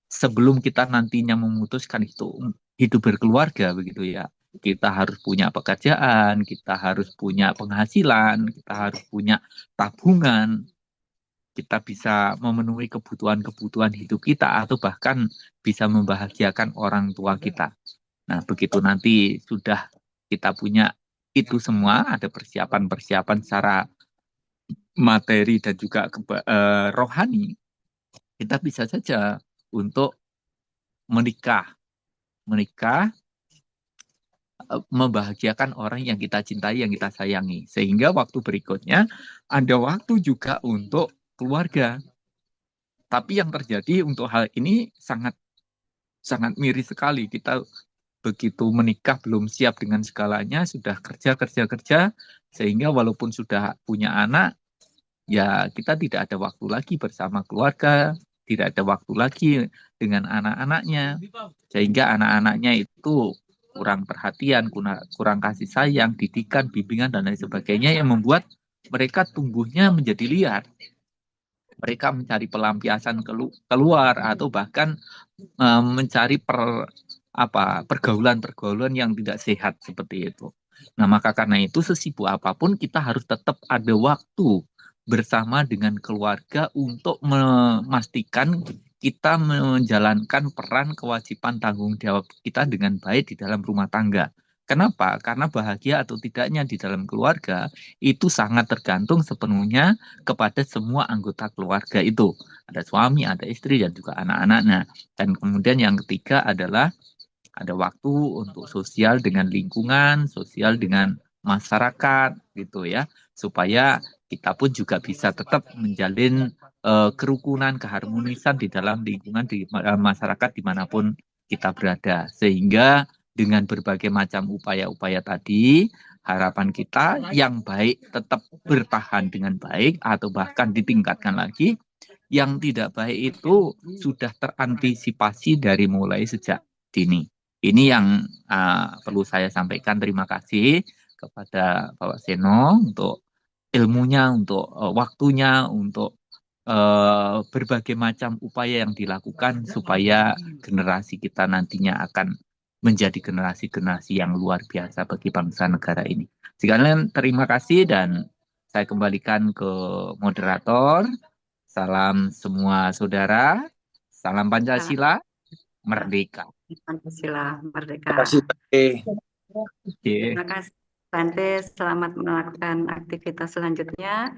sebelum kita nantinya memutuskan itu hidup berkeluarga begitu ya, kita harus punya pekerjaan, kita harus punya penghasilan, kita harus punya tabungan, kita bisa memenuhi kebutuhan hidup kita atau bahkan bisa membahagiakan orang tua kita. Nah, begitu nanti sudah kita punya itu semua, ada persiapan-persiapan secara materi dan juga rohani, kita bisa saja untuk menikah, membahagiakan orang yang kita cintai, yang kita sayangi. Sehingga waktu berikutnya ada waktu juga untuk keluarga. Tapi yang terjadi untuk hal ini sangat miris sekali. Kita begitu menikah belum siap dengan segalanya, sudah kerja, sehingga walaupun sudah punya anak, ya kita tidak ada waktu lagi bersama keluarga, tidak ada waktu lagi dengan anak-anaknya, sehingga anak-anaknya itu kurang perhatian, kurang kasih sayang, didikan, bimbingan, dan lain sebagainya yang membuat mereka tumbuhnya menjadi liar. Mereka mencari pelampiasan keluar atau bahkan mencari pergaulan yang tidak sehat seperti itu. Nah, maka karena itu sesibuk apapun kita harus tetap ada waktu bersama dengan keluarga untuk memastikan kita menjalankan peran kewajiban tanggung jawab kita dengan baik di dalam rumah tangga. Kenapa? Karena bahagia atau tidaknya di dalam keluarga itu sangat tergantung sepenuhnya kepada semua anggota keluarga itu. Ada suami, ada istri, dan juga anak-anaknya. Dan kemudian yang ketiga adalah ada waktu untuk sosial dengan lingkungan, sosial dengan masyarakat gitu ya, supaya kita pun juga bisa tetap menjalin kerukunan, keharmonisan di dalam lingkungan di masyarakat dimanapun kita berada. Sehingga dengan berbagai macam upaya-upaya tadi, harapan kita yang baik tetap bertahan dengan baik atau bahkan ditingkatkan lagi. Yang tidak baik itu sudah terantisipasi dari mulai sejak dini. Ini yang perlu saya sampaikan. Terima kasih kepada Bapak Seno untuk ilmunya, untuk waktunya, untuk berbagai macam upaya yang dilakukan supaya generasi kita nantinya akan menjadi generasi-generasi yang luar biasa bagi bangsa negara ini. Sekalian terima kasih dan saya kembalikan ke moderator. Salam semua saudara, salam Pancasila, merdeka.
Pancasila merdeka.
Terima kasih, Bante.
Terima kasih, Bante. Selamat melakukan aktivitas selanjutnya.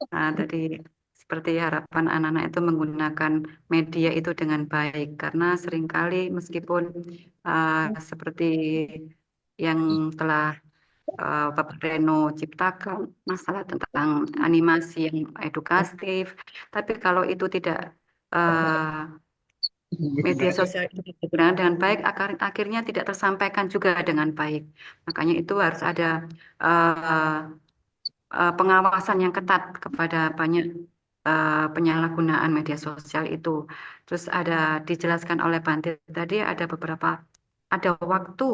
Nah, tadi seperti harapan anak-anak itu menggunakan media itu dengan baik, karena seringkali meskipun seperti yang telah Bapak Reno ciptakan masalah tentang animasi yang edukatif, tapi kalau itu tidak media sosial itu digunakan dengan baik, akhirnya tidak tersampaikan juga dengan baik. Makanya itu harus ada pengawasan yang ketat kepada banyak penyalahgunaan media sosial itu. Terus ada dijelaskan oleh Bante tadi ada waktu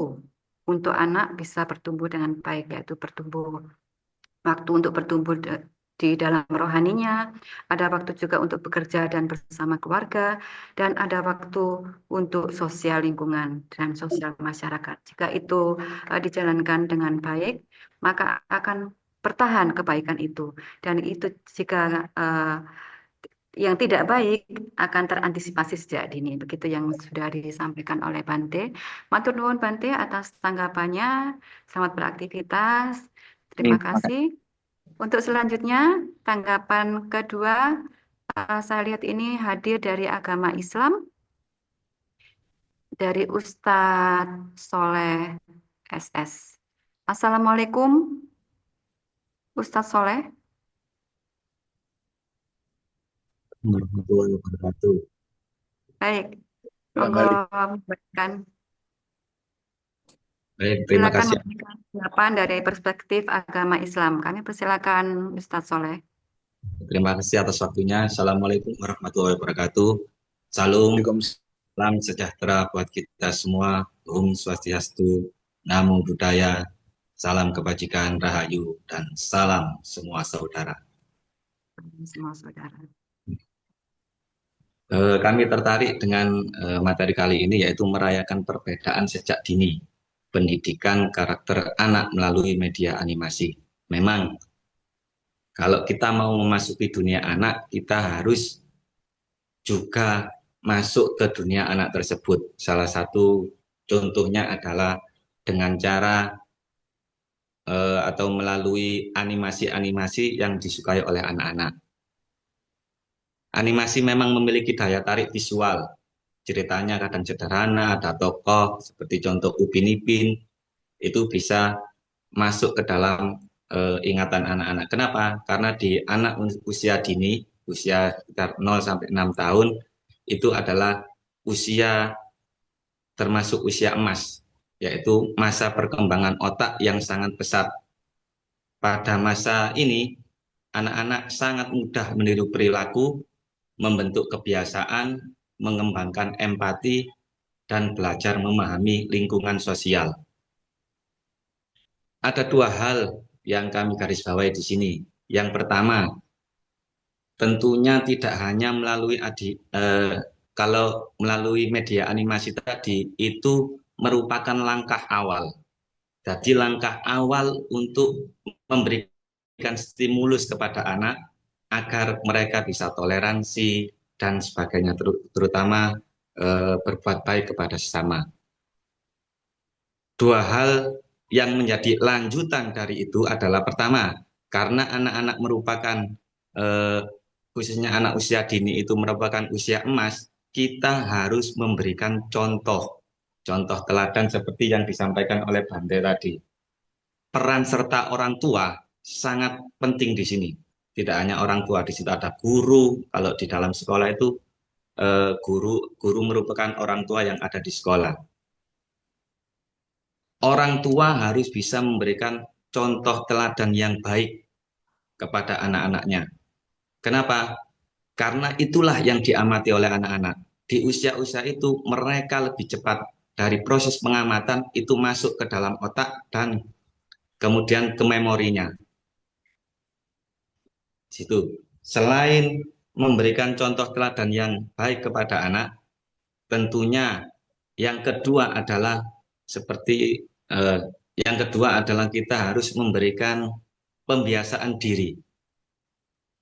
untuk anak bisa bertumbuh dengan baik, yaitu waktu untuk bertumbuh di dalam rohaninya, ada waktu juga untuk bekerja dan bersama keluarga, dan ada waktu untuk sosial lingkungan dan sosial masyarakat. Jika itu dijalankan dengan baik, maka akan bertahan kebaikan itu. Dan itu jika yang tidak baik akan terantisipasi sejak dini. Begitu yang sudah disampaikan oleh Bante. Matur nuwun Bante atas tanggapannya. Selamat beraktivitas. Terima kasih. Untuk selanjutnya, tanggapan kedua, saya lihat ini hadir dari agama Islam, dari Ustadz Soleh SS. Assalamualaikum, Ustadz Soleh.
Warahmatullahi wabarakatuh.
Baik, monggo memberikan.
Baik, terima
Silakan
kasih.
memberikan tanggapan dari perspektif agama Islam. Kami persilakan Ustadz Soleh.
Terima kasih atas waktunya. Assalamualaikum warahmatullahi wabarakatuh. Salam sejahtera buat kita semua. Om Swastiastu, Namo Buddhaya, salam kebajikan, rahayu, dan salam semua saudara.
Semua saudara.
Kami tertarik dengan materi kali ini, yaitu merayakan perbedaan sejak dini, pendidikan karakter anak melalui media animasi. Memang, kalau kita mau memasuki dunia anak, kita harus juga masuk ke dunia anak tersebut. Salah satu contohnya adalah dengan cara atau melalui animasi-animasi yang disukai oleh anak-anak. Animasi memang memiliki daya tarik visual. Ceritanya kadang sederhana, ada tokoh seperti contoh Upin Ipin, itu bisa masuk ke dalam ingatan anak-anak. Kenapa? Karena di anak usia dini, usia sekitar 0 sampai 6 tahun, itu adalah usia termasuk usia emas, yaitu masa perkembangan otak yang sangat pesat. Pada masa ini, anak-anak sangat mudah meniru perilaku, membentuk kebiasaan, mengembangkan empati, dan belajar memahami lingkungan sosial. Ada dua hal yang kami garis bawahi di sini. Yang pertama, tentunya tidak hanya melalui kalau melalui media animasi tadi, itu merupakan langkah awal. Jadi langkah awal untuk memberikan stimulus kepada anak agar mereka bisa toleransi dan sebagainya, terutama berbuat baik kepada sesama. Dua hal yang menjadi lanjutan dari itu adalah pertama, karena anak-anak merupakan khususnya anak usia dini itu merupakan usia emas, kita harus memberikan contoh teladan seperti yang disampaikan oleh Bante tadi. Peran serta orang tua sangat penting di sini. Tidak hanya orang tua, di situ ada guru. Kalau di dalam sekolah itu guru merupakan orang tua yang ada di sekolah. Orang tua harus bisa memberikan contoh teladan yang baik kepada anak-anaknya. Kenapa? Karena itulah yang diamati oleh anak-anak. Di usia-usia itu mereka lebih cepat dari proses pengamatan itu masuk ke dalam otak dan kemudian ke memorinya. Situ. Selain memberikan contoh teladan yang baik kepada anak, tentunya yang kedua adalah kita harus memberikan pembiasaan diri.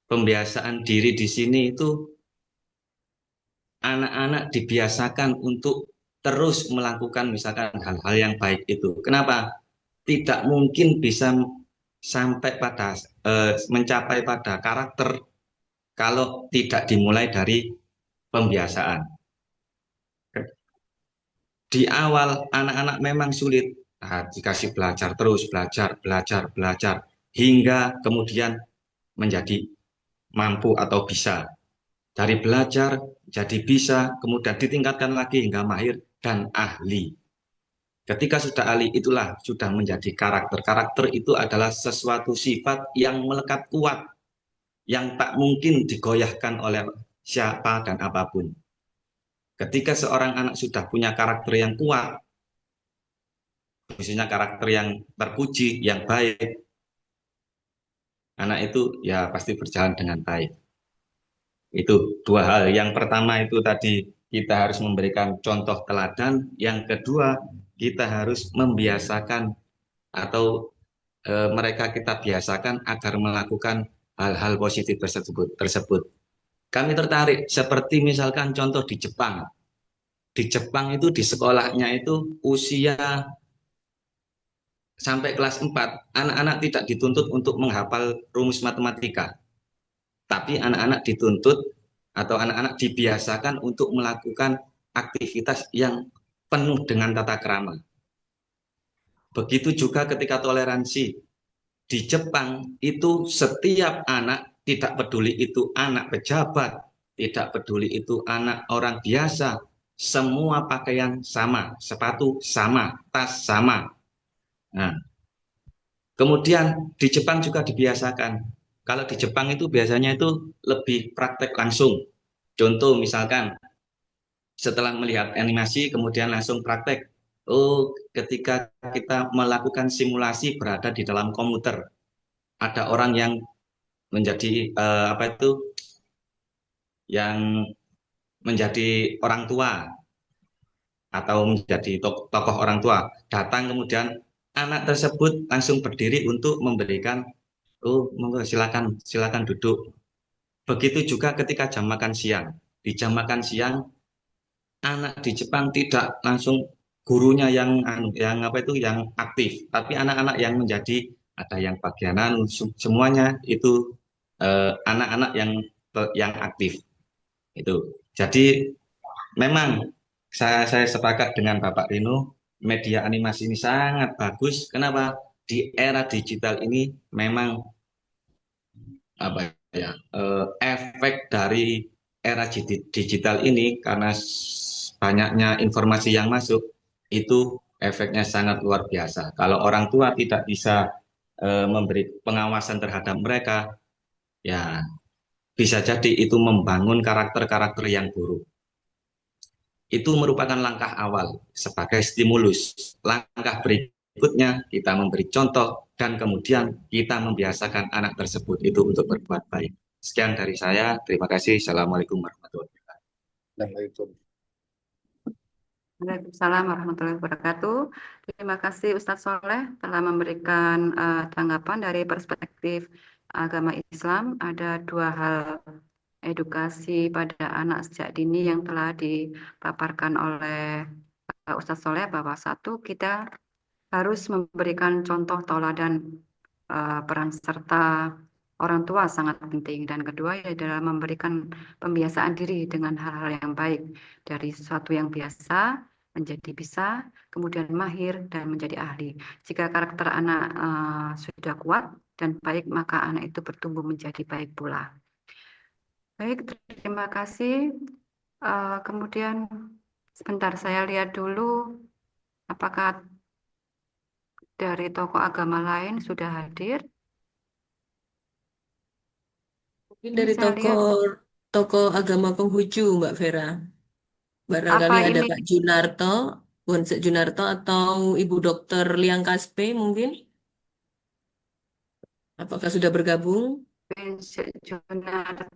Pembiasaan diri di sini itu anak-anak dibiasakan untuk terus melakukan misalkan hal-hal yang baik itu. Kenapa? Tidak mungkin bisa sampai pada mencapai pada karakter kalau tidak dimulai dari pembiasaan. Di awal anak-anak memang sulit, dikasih belajar terus, belajar, hingga kemudian menjadi mampu atau bisa. Dari belajar jadi bisa, kemudian ditingkatkan lagi hingga mahir dan ahli. Ketika sudah ahli, itulah sudah menjadi karakter. Karakter itu adalah sesuatu sifat yang melekat kuat, yang tak mungkin digoyahkan oleh siapa dan apapun. Ketika seorang anak sudah punya karakter yang kuat, khususnya karakter yang terpuji, yang baik, anak itu ya pasti berjalan dengan baik. Itu dua hal. Yang pertama itu tadi kita harus memberikan contoh teladan. Yang kedua, kita harus membiasakan atau mereka kita biasakan agar melakukan hal-hal positif tersebut. Kami tertarik seperti misalkan contoh di Jepang. Di Jepang itu di sekolahnya itu usia sampai kelas 4, anak-anak tidak dituntut untuk menghafal rumus matematika. Tapi anak-anak dituntut atau anak-anak dibiasakan untuk melakukan aktivitas yang penuh dengan tata krama. Begitu juga ketika toleransi. Di Jepang itu setiap anak, tidak peduli itu anak pejabat, tidak peduli itu anak orang biasa, semua pakaian sama, sepatu sama, tas sama. Nah, kemudian di Jepang juga dibiasakan. Kalau di Jepang itu biasanya itu lebih praktek langsung. Contoh misalkan setelah melihat animasi kemudian langsung praktek. Oh, ketika kita melakukan simulasi berada di dalam komputer, ada orang yang menjadi yang menjadi orang tua atau menjadi tokoh orang tua datang, kemudian anak tersebut langsung berdiri untuk memberikan silakan duduk. Begitu juga ketika jam makan siang. Di jam makan siang anak di Jepang tidak langsung gurunya yang aktif, tapi anak-anak yang menjadi ada yang bagianan, semuanya itu anak-anak yang aktif. Itu. Jadi memang saya sepakat dengan Bapak Rino, media animasi ini sangat bagus. Kenapa? Di era digital ini memang efek dari era digital ini karena banyaknya informasi yang masuk itu efeknya sangat luar biasa. Kalau orang tua tidak bisa memberi pengawasan terhadap mereka, ya bisa jadi itu membangun karakter-karakter yang buruk. Itu merupakan langkah awal sebagai stimulus. Langkah berikutnya kita memberi contoh dan kemudian kita membiasakan anak tersebut itu untuk berbuat baik. Sekian dari saya. Terima kasih. Assalamualaikum warahmatullahi wabarakatuh.
Waalaikumsalam warahmatullahi wabarakatuh. Terima kasih Ustadz Soleh telah memberikan tanggapan dari perspektif agama Islam. Ada dua hal edukasi pada anak sejak dini yang telah dipaparkan oleh Ustadz Soleh, bahwa satu, kita harus memberikan contoh tauladan peran serta orang tua sangat penting. Dan kedua adalah memberikan pembiasaan diri dengan hal-hal yang baik dari sesuatu yang biasa menjadi bisa, kemudian mahir dan menjadi ahli. Jika karakter anak sudah kuat dan baik, maka anak itu bertumbuh menjadi baik pula. Baik, terima kasih. Kemudian sebentar saya lihat dulu apakah dari tokoh agama lain sudah hadir.
Mungkin
Ini
dari
saya lihat
tokoh agama Konghucu, Mbak Vera. Barangkali
apa
ada
ini
Pak Junarto, Wonsek Junarto atau Ibu Dokter Liang Kaspe mungkin. Apakah sudah bergabung?
Vincent Junarto.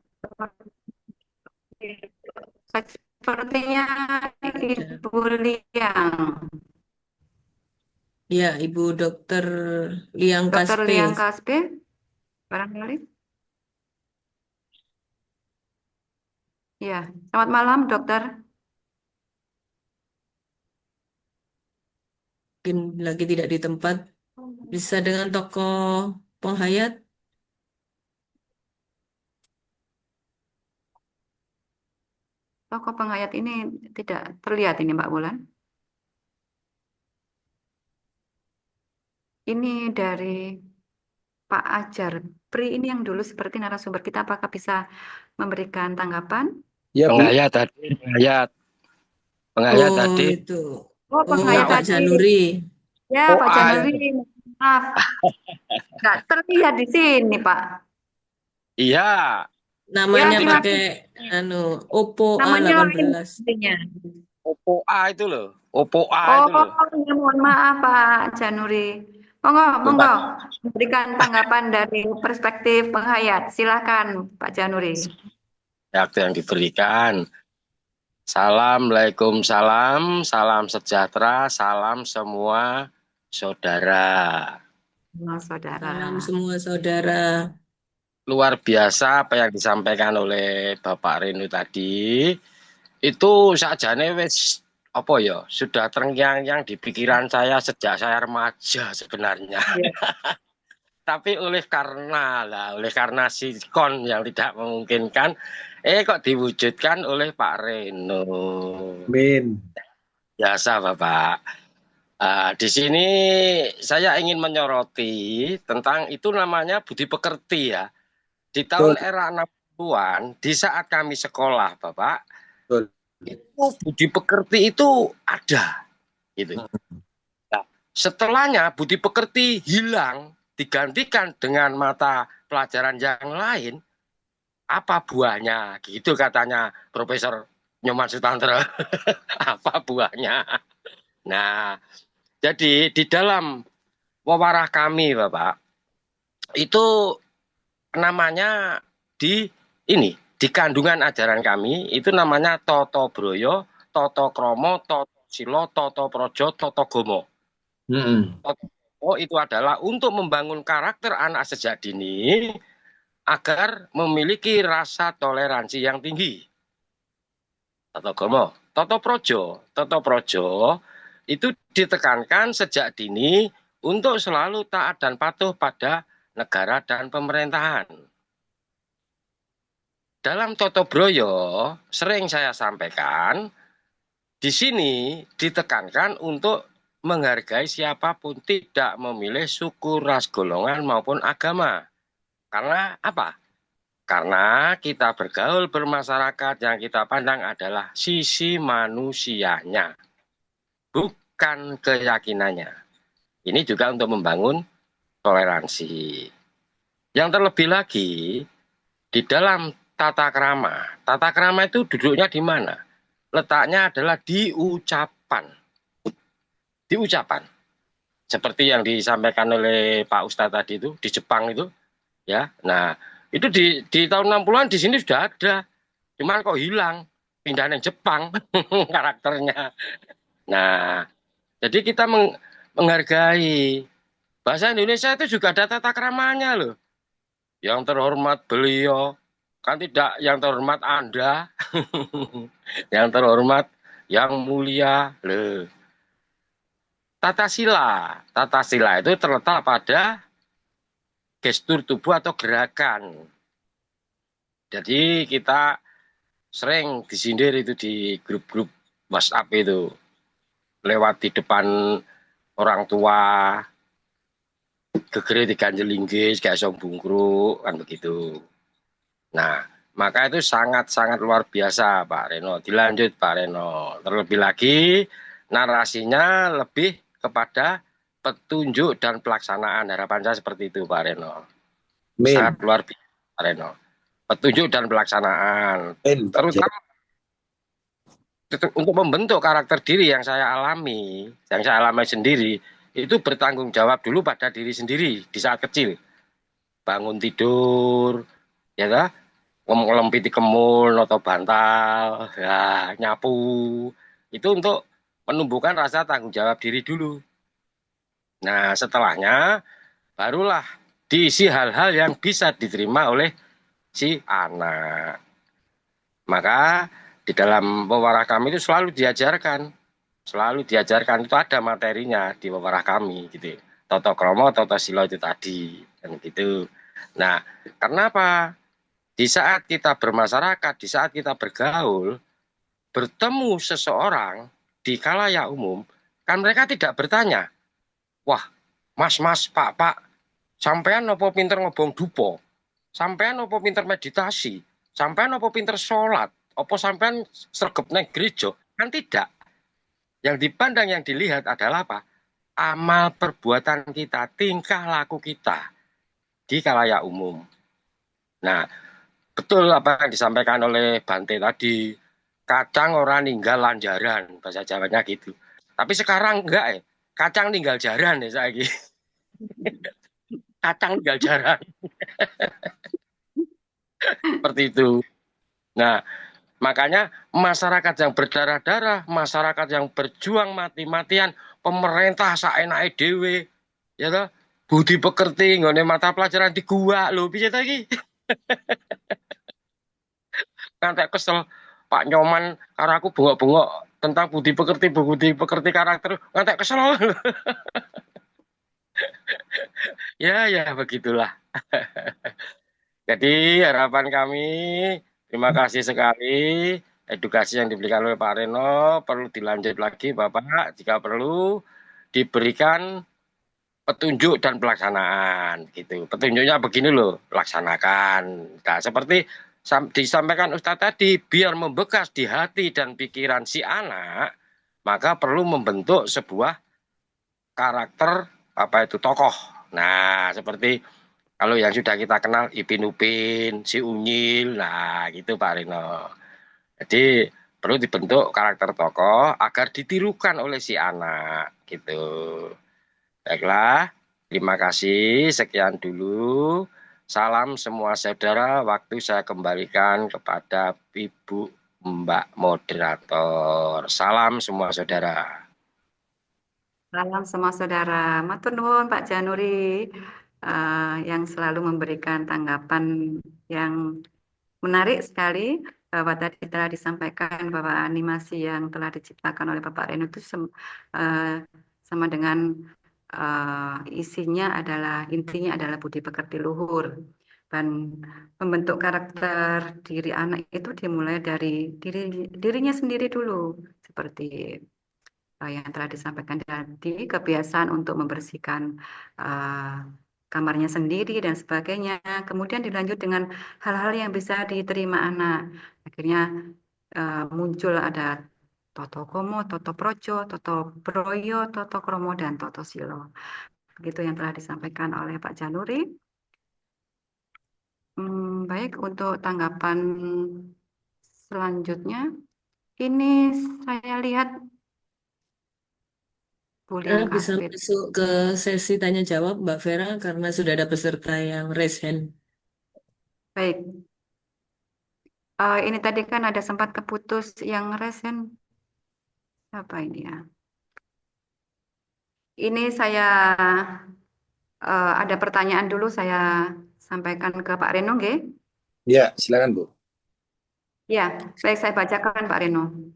Sepertinya
Ada.
Ibu Liang,
Ya, Ibu Dokter Liang
Dokter
Kaspe.
Liang Kaspe, barangkali. Ya, selamat malam dokter.
Mungkin lagi tidak di tempat. Bisa dengan tokoh penghayat.
Tokoh penghayat ini tidak terlihat ini Mbak Wulan. Ini dari Pak Ajar Pri ini yang dulu seperti narasumber kita, apakah bisa memberikan tanggapan?
Ya, Bu.
Penghayat tadi, penghayat
Oh,
tadi.
itu.
Oh,
Oh,
penghayat
Pak
tadi.
Januri.
Ya, Pak
OA
Januri.
itu.
Maaf, nggak terlihat di sini, Pak.
Iya,
Namanya
terima
pakai Oppo
Namanya lain
A18.
sepertinya.
Oppo A itu loh. Oppo A
Oh,
itu loh.
ya, mohon maaf Pak Januri. Monggo, memberikan tanggapan dari perspektif penghayat. Silakan Pak Januri.
Waktu yang diberikan. Assalamualaikum, salam sejahtera, salam semua saudara.
Saudara.
Salam semua saudara.
Luar biasa apa yang disampaikan oleh Bapak Renu tadi. Itu sakjane wis apa ya, sudah terngiang-ngiang di pikiran saya sejak saya remaja sebenarnya.
Ya.
Tapi oleh karena sikon yang tidak memungkinkan, kok diwujudkan oleh Pak Reno.
Amin.
Biasa Bapak. Di sini saya ingin menyoroti tentang itu namanya budi pekerti ya. Di tahun era 60-an, di saat kami sekolah Bapak,
Betul.
itu budi pekerti itu ada. Gitu. Nah, setelahnya budi pekerti hilang, digantikan dengan mata pelajaran yang lain, apa buahnya? Gitu katanya Profesor Nyoman Sutantra. Apa buahnya? Nah, jadi di dalam wawarah kami, Bapak, itu namanya di kandungan ajaran kami, itu namanya Toto Broyo, Toto Kromo, Toto Silo, Toto Projo, Toto Gomo. Itu adalah untuk membangun karakter anak sejak dini agar memiliki rasa toleransi yang tinggi. Toto Gomo, Toto Projo itu ditekankan sejak dini untuk selalu taat dan patuh pada negara dan pemerintahan. Dalam Toto Broyo sering saya sampaikan, di sini ditekankan untuk menghargai siapapun, tidak memilih suku, ras, golongan maupun agama. Karena apa? Karena kita bergaul bermasyarakat yang kita pandang adalah sisi manusianya, bukan keyakinannya. Ini juga untuk membangun toleransi. Yang terlebih lagi, di dalam tata krama itu duduknya di mana? Letaknya adalah di ucapan. Di ucapan. Seperti yang disampaikan oleh Pak Ustadz tadi itu, di Jepang itu. Ya, nah itu di tahun 60-an di sini sudah ada. Cuman kok hilang. Pindah ke Jepang karakternya. Nah, jadi kita menghargai. Bahasa Indonesia itu juga ada tata kramanya loh. Yang terhormat beliau, kan tidak yang terhormat Anda. Yang terhormat, yang mulia loh. tata sila. Tata sila itu terletak pada gestur tubuh atau gerakan. Jadi kita sering disindir itu di grup-grup WhatsApp itu. Lewat di depan orang tua, gegere diganjel linggis, gak iso bungkruk, kan begitu. Nah, maka itu sangat-sangat luar biasa Pak Reno. Dilanjut Pak Reno. Terlebih lagi narasinya lebih kepada petunjuk dan pelaksanaan. Harapan saya seperti itu Pak Reno. Sangat luar biasa Pak Reno. Petunjuk dan pelaksanaan. Terutama untuk membentuk karakter diri yang saya alami sendiri, itu bertanggung jawab dulu pada diri sendiri di saat kecil. Bangun tidur, ya kan? Ngelempiti kemul atau bantal, ya, nyapu. Itu untuk menumbuhkan rasa tanggung jawab diri dulu. Nah, setelahnya barulah diisi hal-hal yang bisa diterima oleh si anak. Maka di dalam pewarah kami itu selalu diajarkan itu ada materinya di pewarah kami gitu. Toto kromo, toto silo itu tadi, kan gitu. Nah, kenapa? Di saat kita bermasyarakat, di saat kita bergaul, bertemu seseorang di khalayak umum, kan mereka tidak bertanya, wah, mas, pak, sampean apa pinter ngobong dupo, sampean apa pinter meditasi, sampean apa pinter sholat, apa sampean sregep neng gereja, kan tidak. Yang dipandang, yang dilihat adalah apa? Amal perbuatan kita, tingkah laku kita di khalayak umum. Nah, betul apa yang disampaikan oleh Bante tadi, kacang orang ninggal lanjaran, bahasa Jawanya gitu. Tapi sekarang enggak kacang ninggal jaran ya saya gitu. Kacang ninggal jaran. Seperti itu. Nah, makanya masyarakat yang berdarah-darah, masyarakat yang berjuang mati-matian, pemerintah saenake dhewe, ya toh, budi pekerti nggone mata pelajaran di gua lho, piye ta iki? Ngantek kesel Pak Nyoman karo aku bengok-bengok tentang budi pekerti karakter, ngantek kesel. Ya begitulah. Jadi harapan kami, terima kasih sekali edukasi yang diberikan oleh Pak Reno, perlu dilanjut lagi Bapak, jika perlu diberikan petunjuk dan pelaksanaan gitu. Petunjuknya begini loh, laksanakan. Nah, seperti disampaikan Ustadz tadi, biar membekas di hati dan pikiran si anak, maka perlu membentuk sebuah karakter apa itu tokoh. Nah, seperti kalau yang sudah kita kenal Ipin Upin, si Unyil, nah gitu Pak Rino. Jadi perlu dibentuk karakter tokoh agar ditirukan oleh si anak gitu. Baiklah, terima kasih. Sekian dulu. Salam semua saudara. Waktu saya kembalikan kepada Ibu Mbak Moderator. Salam semua saudara.
Salam semua saudara. Matur nuwun Pak Januri yang selalu memberikan tanggapan yang menarik sekali bahwa tadi telah disampaikan bahwa animasi yang telah diciptakan oleh Bapak Reno itu sama dengan intinya adalah budi pekerti luhur, dan membentuk karakter diri anak itu dimulai dari dirinya sendiri dulu, seperti yang telah disampaikan tadi, kebiasaan untuk membersihkan kamarnya sendiri dan sebagainya, kemudian dilanjut dengan hal-hal yang bisa diterima anak. Akhirnya muncul ada Toto Komo, Toto Projo, Toto Broyo, Toto Kromo, dan Toto Silo. Begitu yang telah disampaikan oleh Pak Januri. Baik, untuk tanggapan selanjutnya, ini saya lihat
bisa masuk ke sesi tanya jawab Mbak Vera karena sudah ada peserta yang raise hand.
Baik. Ini tadi kan ada sempat keputus yang raise hand. Apa ini ya? Ini saya ada pertanyaan dulu saya sampaikan ke Pak Reno, nggih?
Ya, silakan Bu.
Ya, baik, saya bacakan Pak Reno.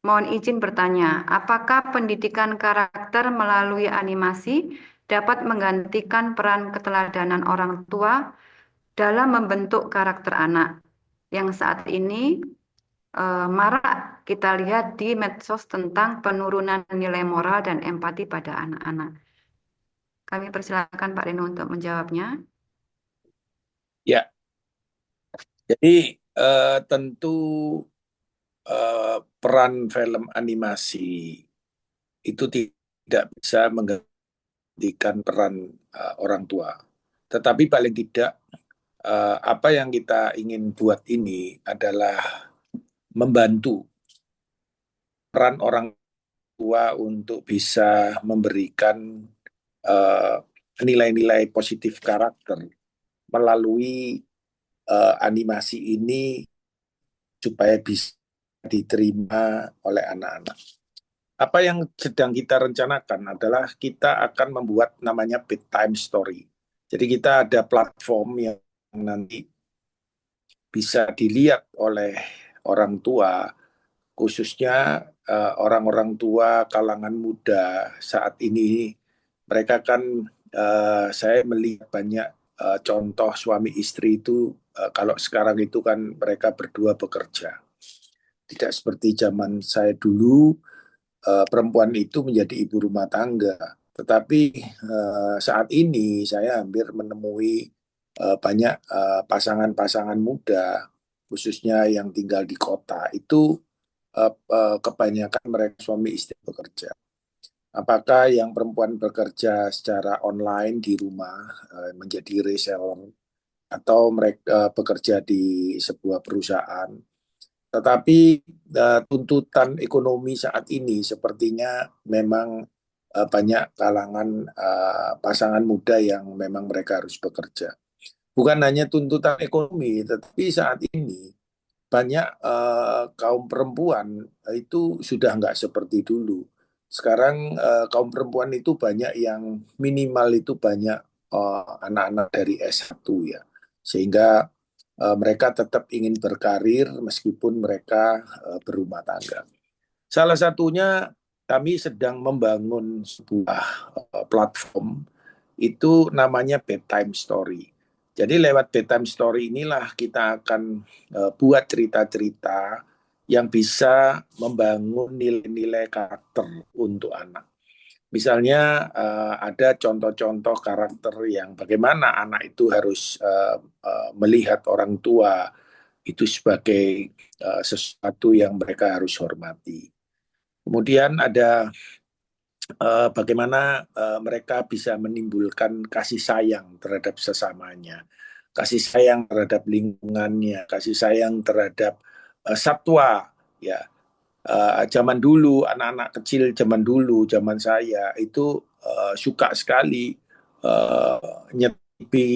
Mohon izin bertanya, apakah pendidikan karakter melalui animasi dapat menggantikan peran keteladanan orang tua dalam membentuk karakter anak yang saat ini marak kita lihat di medsos tentang penurunan nilai moral dan empati pada anak-anak? Kami persilakan Pak Reno untuk menjawabnya.
Ya, jadi tentu peran film animasi itu tidak bisa menggantikan peran orang tua. Tetapi paling tidak apa yang kita ingin buat ini adalah membantu peran orang tua untuk bisa memberikan nilai-nilai positif karakter melalui animasi ini supaya bisa diterima oleh anak-anak. Apa yang sedang kita rencanakan adalah kita akan membuat namanya bedtime story. Jadi kita ada platform yang nanti bisa dilihat oleh orang tua, khususnya orang-orang tua kalangan muda saat ini. Mereka kan saya melihat banyak contoh suami istri itu kalau sekarang itu kan mereka berdua bekerja. Tidak seperti zaman saya dulu, perempuan itu menjadi ibu rumah tangga. Tetapi saat ini saya hampir menemui banyak pasangan-pasangan muda, khususnya yang tinggal di kota, itu kebanyakan mereka suami istri bekerja. Apakah yang perempuan bekerja secara online di rumah menjadi reseller, atau mereka bekerja di sebuah perusahaan. Tetapi tuntutan ekonomi saat ini sepertinya memang banyak kalangan pasangan muda yang memang mereka harus bekerja. Bukan hanya tuntutan ekonomi, tetapi saat ini banyak kaum perempuan itu sudah nggak seperti dulu. Sekarang kaum perempuan itu banyak yang minimal itu banyak anak-anak dari S1 ya. Sehingga mereka tetap ingin berkarir meskipun mereka berumah tangga. Salah satunya kami sedang membangun sebuah platform, itu namanya Bedtime Story. Jadi lewat Bedtime Story inilah kita akan buat cerita-cerita yang bisa membangun nilai-nilai karakter untuk anak. Misalnya ada contoh-contoh karakter yang bagaimana anak itu harus melihat orang tua itu sebagai sesuatu yang mereka harus hormati. Kemudian ada bagaimana mereka bisa menimbulkan kasih sayang terhadap sesamanya, kasih sayang terhadap lingkungannya, kasih sayang terhadap satwa, ya. Zaman dulu, anak-anak kecil zaman dulu, zaman saya itu suka sekali nyetipi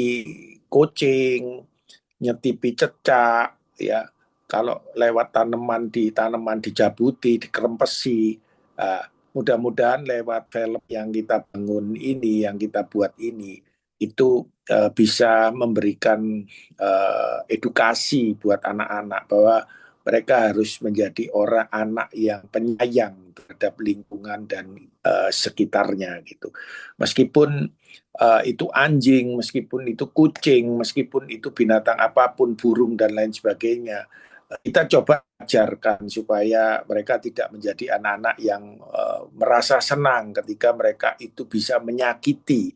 kucing, nyetipi cecak, ya. Kalau lewat tanaman dijabuti, dikerempesi. Mudah-mudahan lewat film yang kita bangun ini, yang kita buat ini, itu bisa memberikan edukasi buat anak-anak bahwa mereka harus menjadi orang anak yang penyayang terhadap lingkungan dan sekitarnya gitu. Meskipun itu anjing, meskipun itu kucing, meskipun itu binatang apapun, burung dan lain sebagainya, kita coba ajarkan supaya mereka tidak menjadi anak-anak yang merasa senang ketika mereka itu bisa menyakiti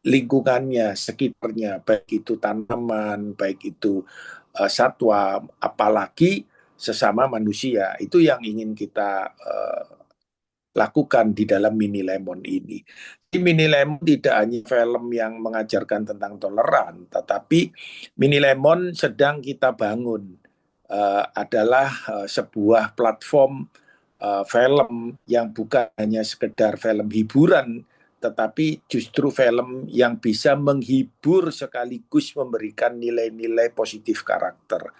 lingkungannya, sekitarnya, baik itu tanaman, baik itu satwa, apalagi sesama manusia. Itu yang ingin kita lakukan di dalam Mini Lemon ini. Di Mini Lemon tidak hanya film yang mengajarkan tentang toleran, tetapi Mini Lemon sedang kita bangun adalah sebuah platform film yang bukan hanya sekedar film hiburan, tetapi justru film yang bisa menghibur sekaligus memberikan nilai-nilai positif karakter.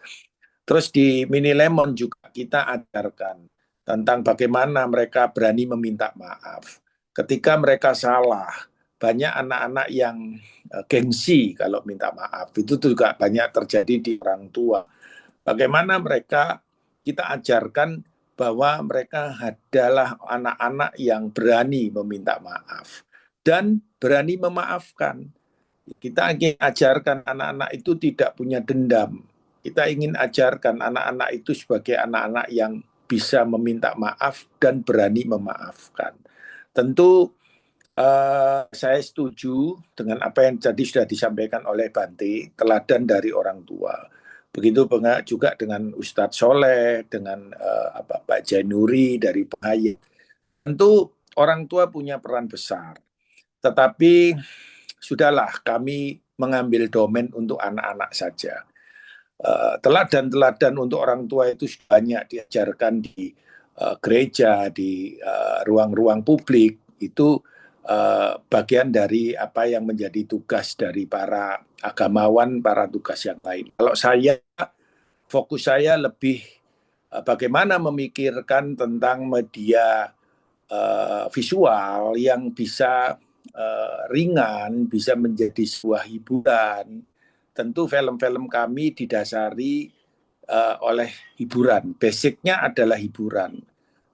Terus di Mini Lemon juga kita ajarkan tentang bagaimana mereka berani meminta maaf. Ketika mereka salah, banyak anak-anak yang gengsi kalau minta maaf. Itu juga banyak terjadi di orang tua. Bagaimana mereka kita ajarkan bahwa mereka adalah anak-anak yang berani meminta maaf dan berani memaafkan. Kita ingin ajarkan anak-anak itu tidak punya dendam. Kita ingin ajarkan anak-anak itu sebagai anak-anak yang bisa meminta maaf dan berani memaafkan. Tentu saya setuju dengan apa yang tadi sudah disampaikan oleh Bante, teladan dari orang tua. Begitu juga dengan Ustadz Soleh, dengan Pak Jainuri dari Penghayat. Tentu orang tua punya peran besar. Tetapi sudahlah, kami mengambil domain untuk anak-anak saja. Teladan-teladan untuk orang tua itu banyak diajarkan di gereja, di ruang-ruang publik. Itu bagian dari apa yang menjadi tugas dari para agamawan, para tugas yang lain. Kalau saya, fokus saya lebih bagaimana memikirkan tentang media visual yang bisa ringan, bisa menjadi sebuah hiburan. Tentu film-film kami didasari oleh hiburan. Basicnya adalah hiburan.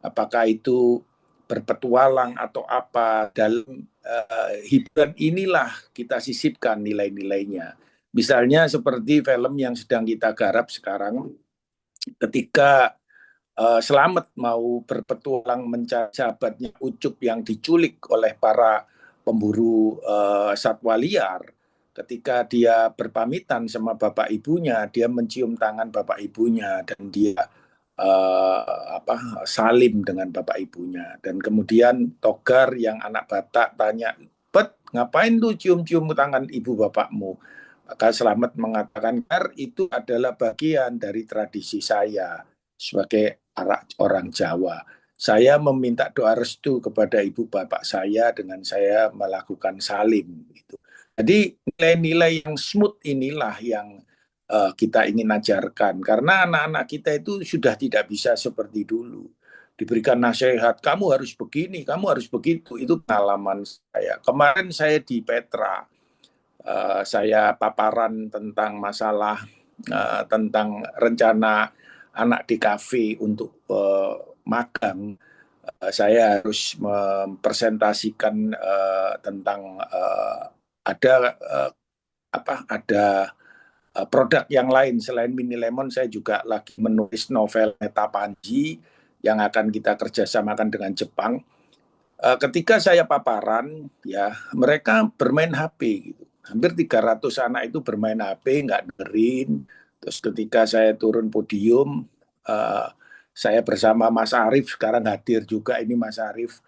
Apakah itu berpetualang atau apa, dalam hiburan inilah kita sisipkan nilai-nilainya. Misalnya seperti film yang sedang kita garap sekarang, ketika Selamat mau berpetualang mencari sahabatnya Ucup yang diculik oleh para pemburu satwa liar. Ketika dia berpamitan sama bapak ibunya, dia mencium tangan bapak ibunya dan dia salim dengan bapak ibunya. Dan kemudian Togar yang anak Batak tanya, "Bet, ngapain lu cium-cium tangan ibu bapakmu?" Maka Selamat mengatakan, "Itu adalah bagian dari tradisi saya sebagai orang Jawa. Saya meminta doa restu kepada ibu bapak saya dengan saya melakukan salim." Gitu. Jadi nilai-nilai yang smooth inilah yang kita ingin ajarkan. Karena anak-anak kita itu sudah tidak bisa seperti dulu. Diberikan nasihat, kamu harus begini, kamu harus begitu. Itu pengalaman saya. Kemarin saya di Petra, saya paparan tentang masalah, tentang rencana anak di kafe untuk magang. Saya harus mempresentasikan tentang ada produk yang lain selain Mini Lemon. Saya juga lagi menulis novel Meta Panji yang akan kita kerjasamakan dengan Jepang. Ketika saya paparan, ya mereka bermain HP gitu. Hampir 300 anak itu bermain HP, nggak dengerin. Terus ketika saya turun podium, saya bersama Mas Arief, sekarang hadir juga ini Mas Arief,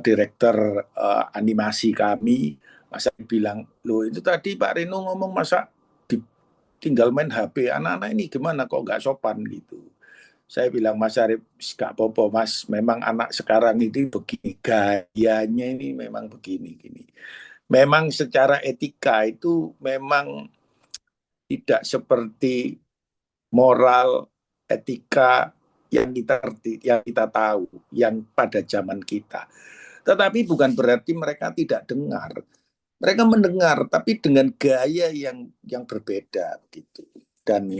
direktur animasi kami. Mas Arief bilang, loh itu tadi Pak Reno ngomong masa tinggal main HP, anak-anak ini gimana kok nggak sopan gitu. Saya bilang, Mas Arief, nggak apa-apa Mas, memang anak sekarang ini begini, gayanya ini memang begini. Memang secara etika itu memang tidak seperti moral etika yang kita tahu, yang pada zaman kita. Tetapi bukan berarti mereka tidak dengar. Mereka mendengar, tapi dengan gaya yang berbeda gitu. Dan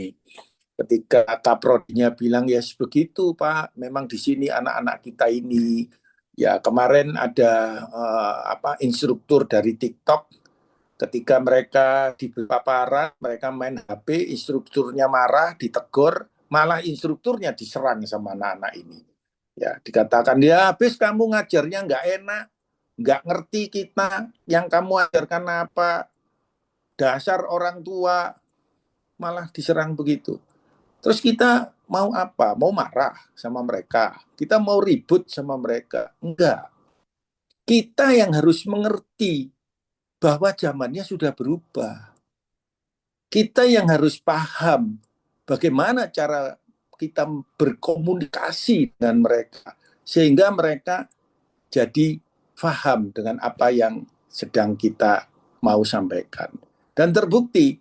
ketika Kaprodinya bilang, ya begitu Pak, memang di sini anak-anak kita ini, ya kemarin ada instruktur dari TikTok, ketika mereka di paparan, mereka main HP, instrukturnya marah, ditegur, malah instrukturnya diserang sama anak-anak ini. Ya, dikatakan, ya habis kamu ngajarnya nggak enak, nggak ngerti kita, yang kamu ajarkan apa, dasar orang tua, malah diserang begitu. Terus kita mau apa? Mau marah sama mereka? Kita mau ribut sama mereka? Enggak. Kita yang harus mengerti bahwa zamannya sudah berubah. Kita yang harus paham bagaimana cara kita berkomunikasi dengan mereka, sehingga mereka jadi paham dengan apa yang sedang kita mau sampaikan. Dan terbukti,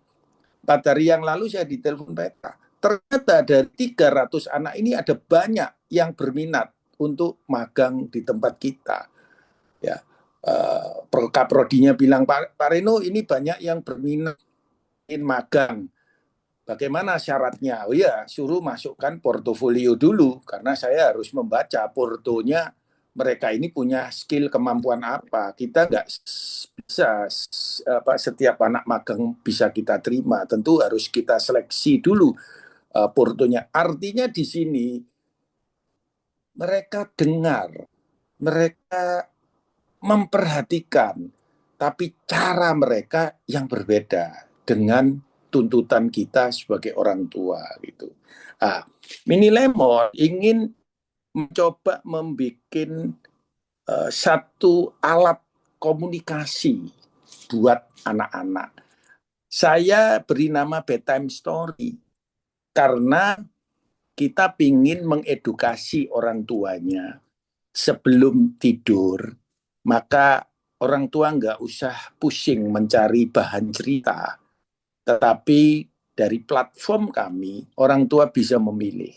4 hari yang lalu saya ditelepon Petra. Ternyata dari 300 anak ini ada banyak yang berminat untuk magang di tempat kita. Ya, Kaprodinya bilang, Pak Reno ini banyak yang berminat ingin magang. bagaimana syaratnya? Oh ya, suruh masukkan portofolio dulu, karena saya harus membaca portonya mereka ini punya skill kemampuan apa. Kita nggak bisa setiap anak magang bisa kita terima. Tentu harus kita seleksi dulu portonya. Artinya di sini mereka dengar, mereka memperhatikan, tapi cara mereka yang berbeda dengan tuntutan kita sebagai orang tua gitu. Nah, Mini Lemon ingin mencoba membuat satu alat komunikasi buat anak-anak. Saya beri nama bedtime story karena kita ingin mengedukasi orang tuanya sebelum tidur, maka orang tua nggak usah pusing mencari bahan cerita. Tetapi dari platform kami, orang tua bisa memilih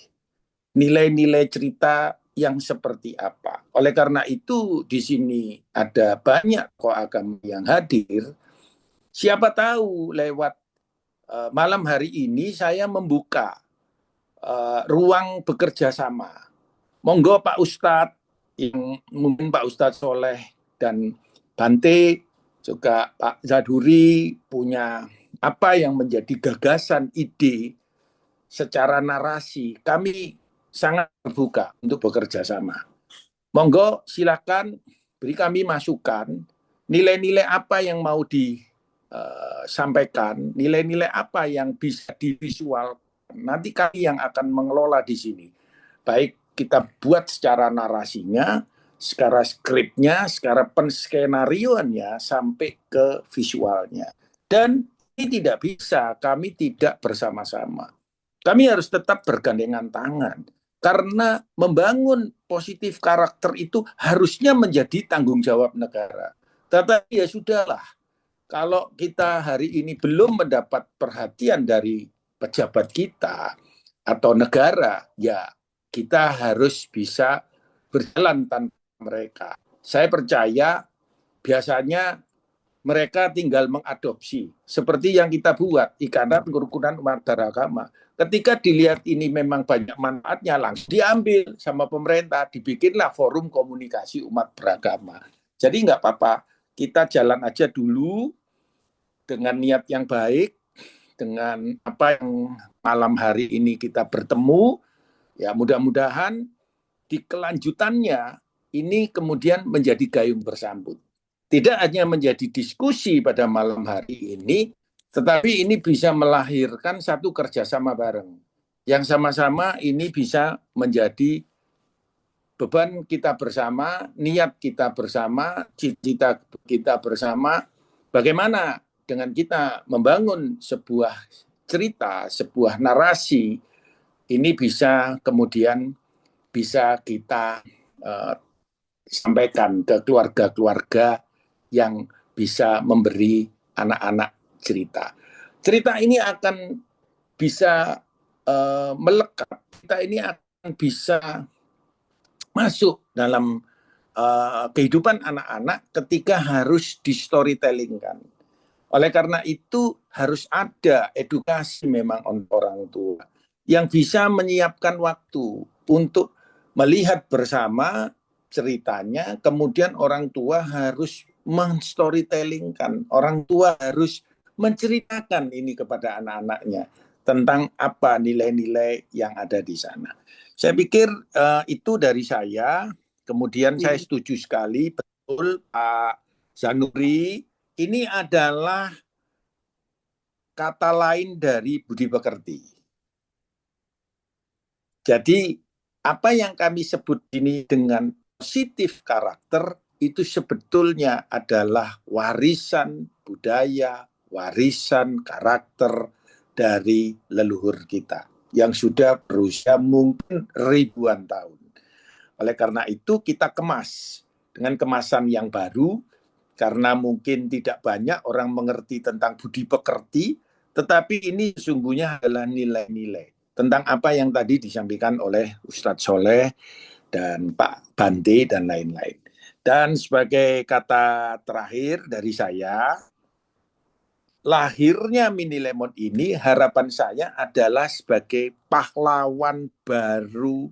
nilai-nilai cerita yang seperti apa. Oleh karena itu, di sini ada banyak tokoh agama yang hadir. Siapa tahu lewat malam hari ini saya membuka ruang bekerja sama. Monggo Pak Ustadz, yang mungkin Pak Ustadz Soleh dan Bante, juga Pak Zaduri punya apa yang menjadi gagasan, ide secara narasi. Kami sangat terbuka untuk bekerja sama. Monggo silakan beri kami masukan, nilai-nilai apa yang mau disampaikan, nilai-nilai apa yang bisa divisual. Nanti kami yang akan mengelola di sini. Baik kita buat secara narasinya, secara skripnya, secara penskenarioannya, sampai ke visualnya. Dan ini tidak bisa, kami tidak bersama-sama. Kami harus tetap bergandengan tangan. Karena membangun positif karakter itu harusnya menjadi tanggung jawab negara. Tetapi ya sudahlah, kalau kita hari ini belum mendapat perhatian dari pejabat kita atau negara, ya kita harus bisa berjalan tanpa mereka. Saya percaya biasanya mereka tinggal mengadopsi. Seperti yang kita buat, Ikatan Kerukunan Umat Beragama. Ketika dilihat ini memang banyak manfaatnya, langsung diambil sama pemerintah, dibikinlah forum komunikasi umat beragama. Jadi nggak apa-apa, kita jalan aja dulu dengan niat yang baik, dengan apa yang malam hari ini kita bertemu, ya mudah-mudahan di kelanjutannya ini kemudian menjadi gayung bersambut. Tidak hanya menjadi diskusi pada malam hari ini, tetapi ini bisa melahirkan satu kerjasama bareng. Yang sama-sama ini bisa menjadi beban kita bersama, niat kita bersama, cita kita bersama. Bagaimana dengan kita membangun sebuah cerita, sebuah narasi, ini bisa kemudian bisa kita sampaikan ke keluarga-keluarga yang bisa memberi anak-anak cerita. Cerita ini akan bisa melekat, cerita ini akan bisa masuk dalam kehidupan anak-anak ketika harus di storytelling-kan. Oleh karena itu harus ada edukasi memang orang tua yang bisa menyiapkan waktu untuk melihat bersama ceritanya, kemudian orang tua harus men-storytelling-kan. Orang tua harus menceritakan ini kepada anak-anaknya tentang apa nilai-nilai yang ada di sana. Saya pikir itu dari saya. Kemudian saya setuju sekali, betul Pak Zanuri, ini adalah kata lain dari budi pekerti. Jadi apa yang kami sebut ini dengan positif karakter itu sebetulnya adalah warisan budaya, warisan karakter dari leluhur kita yang sudah berusia mungkin ribuan tahun. Oleh karena itu kita kemas dengan kemasan yang baru, karena mungkin tidak banyak orang mengerti tentang budi pekerti, tetapi ini sesungguhnya adalah nilai-nilai tentang apa yang tadi disampaikan oleh Ustadz Soleh dan Pak Bante dan lain-lain. Dan sebagai kata terakhir dari saya, lahirnya Mini Lemon ini harapan saya adalah sebagai pahlawan baru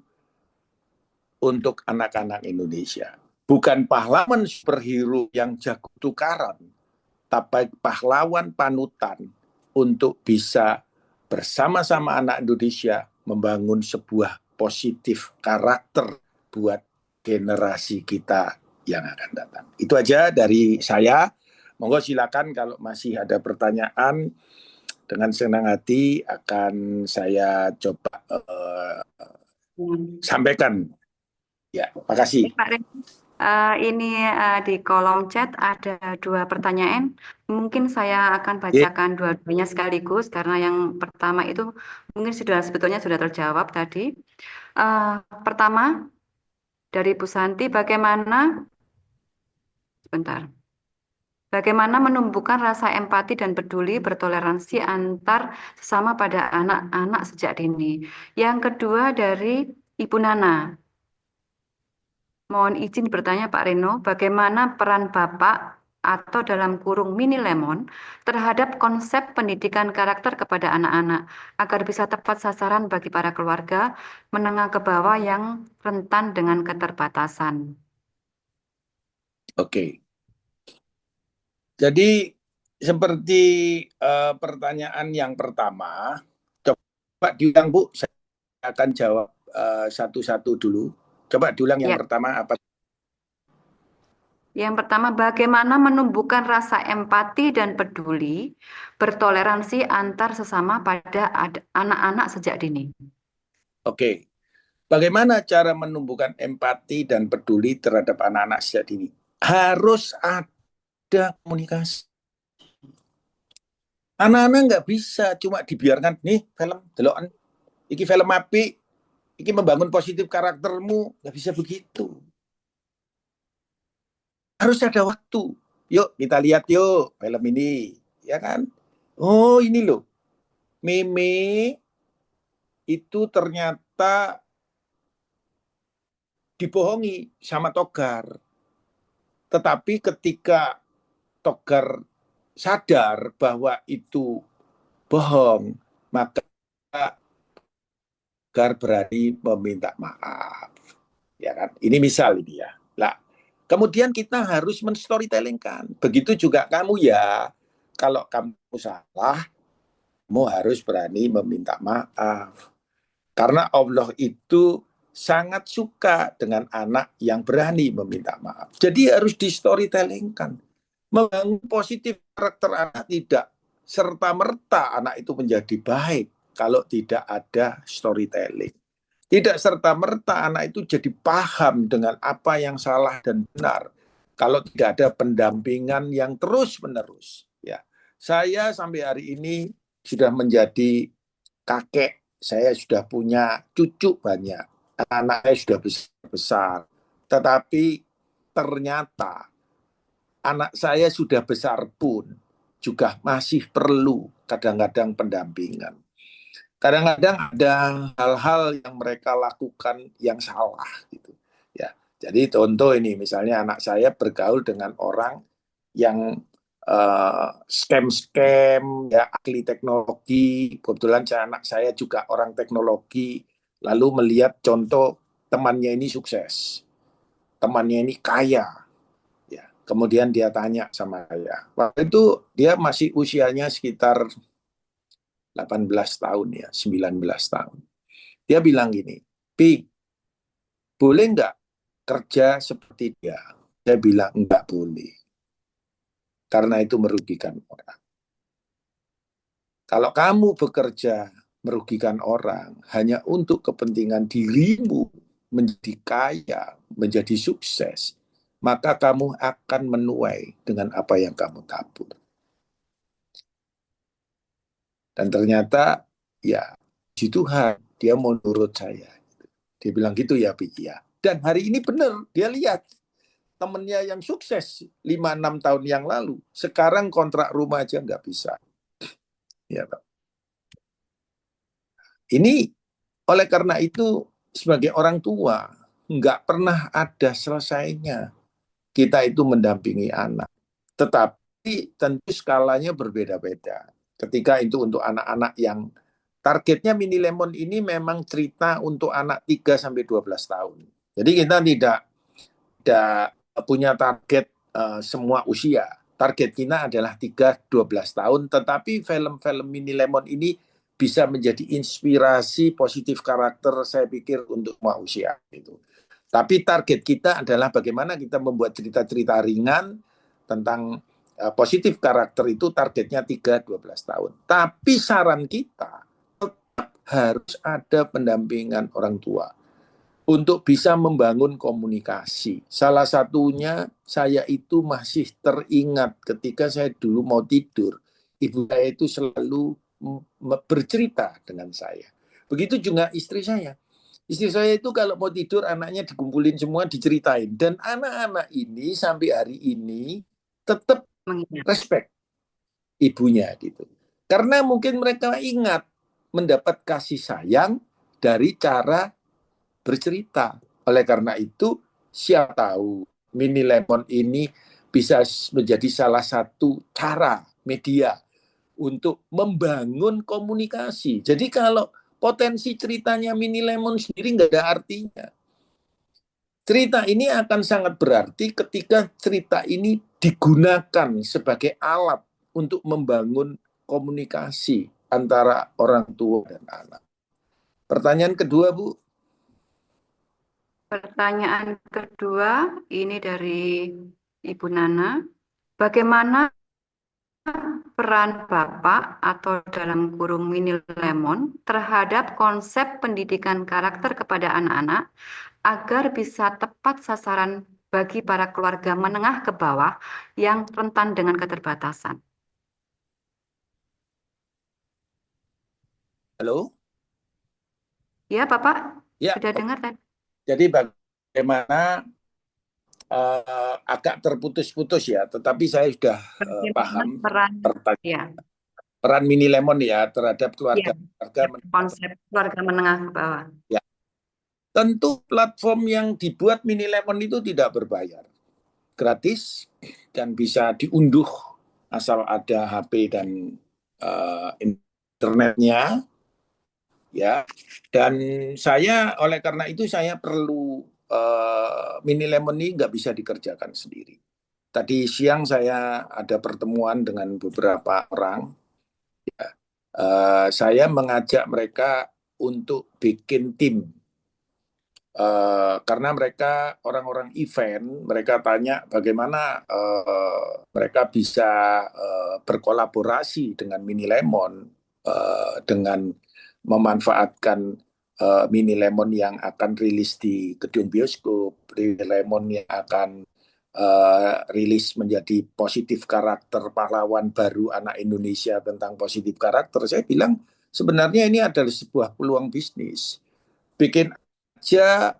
untuk anak-anak Indonesia. Bukan pahlawan superhero yang jago tukaran, tapi pahlawan panutan untuk bisa bersama-sama anak Indonesia membangun sebuah positif karakter buat generasi kita yang akan datang. Itu aja dari saya. Monggo silakan kalau masih ada pertanyaan, dengan senang hati akan saya coba sampaikan. Ya, makasih.
Pak Ren, ini di kolom chat ada 2 pertanyaan. Mungkin saya akan bacakan dua-duanya sekaligus karena yang pertama itu mungkin sebetulnya sudah terjawab tadi. Pertama dari Bu Santi, bagaimana menumbuhkan rasa empati dan peduli bertoleransi antar sesama pada anak-anak sejak dini. Yang kedua dari Ibu Nana. Mohon izin bertanya Pak Reno, bagaimana peran Bapak atau dalam kurung Mini Lemon terhadap konsep pendidikan karakter kepada anak-anak agar bisa tepat sasaran bagi para keluarga menengah ke bawah yang rentan dengan keterbatasan.
Oke. Jadi seperti pertanyaan yang pertama, coba diulang Bu, saya akan jawab satu-satu dulu. Coba diulang yang pertama apa?
Yang pertama, bagaimana menumbuhkan rasa empati dan peduli bertoleransi antar sesama pada anak-anak sejak dini.
Oke. Bagaimana cara menumbuhkan empati dan peduli terhadap anak-anak sejak dini? Harus ada komunikasi. Anak-anak nggak bisa cuma dibiarkan, nih film, delokan, iki film api, iki membangun positif karaktermu, nggak bisa begitu. Harus ada waktu. Yuk kita lihat yuk film ini, ya kan? Oh ini loh, Meme itu ternyata dibohongi sama Togar. Tetapi ketika Togar sadar bahwa itu bohong, maka Togar berani meminta maaf. Ya kan? Ini misal ini ya. Lah, kemudian kita harus men-storytellingkan. Begitu juga kamu ya. Kalau kamu salah, kamu harus berani meminta maaf. Karena Allah itu sangat suka dengan anak yang berani meminta maaf. Jadi harus di-storytellingkan. Membangun positif karakter anak tidak serta-merta anak itu menjadi baik kalau tidak ada storytelling. Tidak serta-merta anak itu jadi paham dengan apa yang salah dan benar kalau tidak ada pendampingan yang terus-menerus. Ya, saya sampai hari ini sudah menjadi kakek, saya sudah punya cucu banyak, anak saya sudah besar, tetapi ternyata anak saya sudah besar pun juga masih perlu kadang-kadang pendampingan. Kadang-kadang ada hal-hal yang mereka lakukan yang salah gitu. Ya. Jadi contoh ini misalnya anak saya bergaul dengan orang yang scam-scam, ya ahli teknologi. Kebetulan anak saya juga orang teknologi. Lalu melihat contoh temannya ini sukses, temannya ini kaya. Ya, kemudian dia tanya sama saya. Waktu itu dia masih usianya sekitar 18 tahun ya, 19 tahun. Dia bilang gini, Pi, boleh nggak kerja seperti dia? Saya bilang nggak boleh. Karena itu merugikan orang. Kalau kamu bekerja merugikan orang hanya untuk kepentingan dirimu menjadi kaya, menjadi sukses, maka kamu akan menuai dengan apa yang kamu tabur. Dan ternyata ya puji Tuhan dia mau nurut saya. Dia bilang gitu ya Pi ya. Dan hari ini benar dia lihat temennya yang sukses 5-6 tahun yang lalu sekarang kontrak rumah aja nggak bisa. Ya Pak. Ini oleh karena itu sebagai orang tua nggak pernah ada selesainya kita itu mendampingi anak. Tetapi tentu skalanya berbeda-beda. Ketika itu untuk anak-anak yang targetnya Mini Lemon ini memang cerita untuk anak 3-12 tahun. Jadi kita tidak punya target semua usia. Target kita adalah 3-12 tahun, tetapi film-film Mini Lemon ini bisa menjadi inspirasi positif karakter, saya pikir, untuk semua usia. Gitu. Tapi target kita adalah bagaimana kita membuat cerita-cerita ringan tentang positif karakter itu targetnya 3-12 tahun. Tapi saran kita tetap harus ada pendampingan orang tua untuk bisa membangun komunikasi. Salah satunya saya itu masih teringat ketika saya dulu mau tidur, ibu saya itu selalu bercerita dengan saya. Begitu juga istri saya. Istri saya itu kalau mau tidur anaknya dikumpulin semua diceritain. Dan anak-anak ini sampai hari ini tetap respect ibunya gitu. Karena mungkin mereka ingat mendapat kasih sayang dari cara bercerita. Oleh karena itu, siapa tahu Mini Lemon ini bisa menjadi salah satu cara media untuk membangun komunikasi. Jadi kalau potensi ceritanya Mini Lemon sendiri nggak ada artinya. Cerita ini akan sangat berarti ketika cerita ini digunakan sebagai alat untuk membangun komunikasi antara orang tua dan anak. Pertanyaan kedua, Bu.
Pertanyaan kedua ini dari Ibu Nana. Bagaimana peran Bapak atau dalam kurung Mini Lemon terhadap konsep pendidikan karakter kepada anak-anak agar bisa tepat sasaran bagi para keluarga menengah ke bawah yang rentan dengan keterbatasan?
Halo?
Ya, Bapak.
Ya.
Sudah dengar tadi?
Jadi bagaimana agak terputus-putus ya, tetapi saya sudah paham peran Mini Lemon ya terhadap keluarga
konsep keluarga menengah ke bawah.
Ya, tentu platform yang dibuat Mini Lemon itu tidak berbayar, gratis dan bisa diunduh asal ada HP dan internetnya, ya. Dan saya oleh karena itu saya perlu Mini Lemon ini nggak bisa dikerjakan sendiri. Tadi siang saya ada pertemuan dengan beberapa orang. Ya. Saya mengajak mereka untuk bikin tim. Karena mereka orang-orang event, mereka tanya bagaimana mereka bisa berkolaborasi dengan Mini Lemon dengan memanfaatkan Mini Lemon yang akan rilis di gedung bioskop, Mini Lemon yang akan rilis menjadi positif karakter pahlawan baru anak Indonesia tentang positif karakter. Saya bilang sebenarnya ini adalah sebuah peluang bisnis. Bikin aja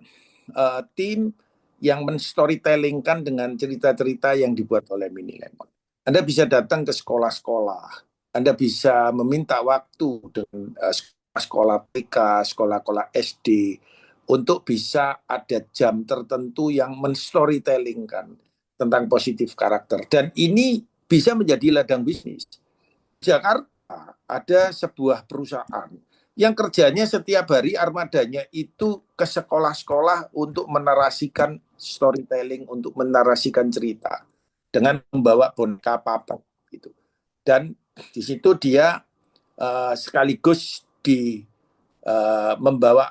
tim yang men-storytellingkan dengan cerita-cerita yang dibuat oleh Mini Lemon. Anda bisa datang ke sekolah-sekolah, Anda bisa meminta waktu dengan sekolah TK, sekolah-sekolah SD, untuk bisa ada jam tertentu yang men-storytellingkan tentang positif karakter. Dan ini bisa menjadi ladang bisnis. Jakarta ada sebuah perusahaan yang kerjanya setiap hari armadanya itu ke sekolah-sekolah untuk menarasikan storytelling, untuk menarasikan cerita dengan membawa boneka papak gitu. Dan di situ dia sekaligus membawa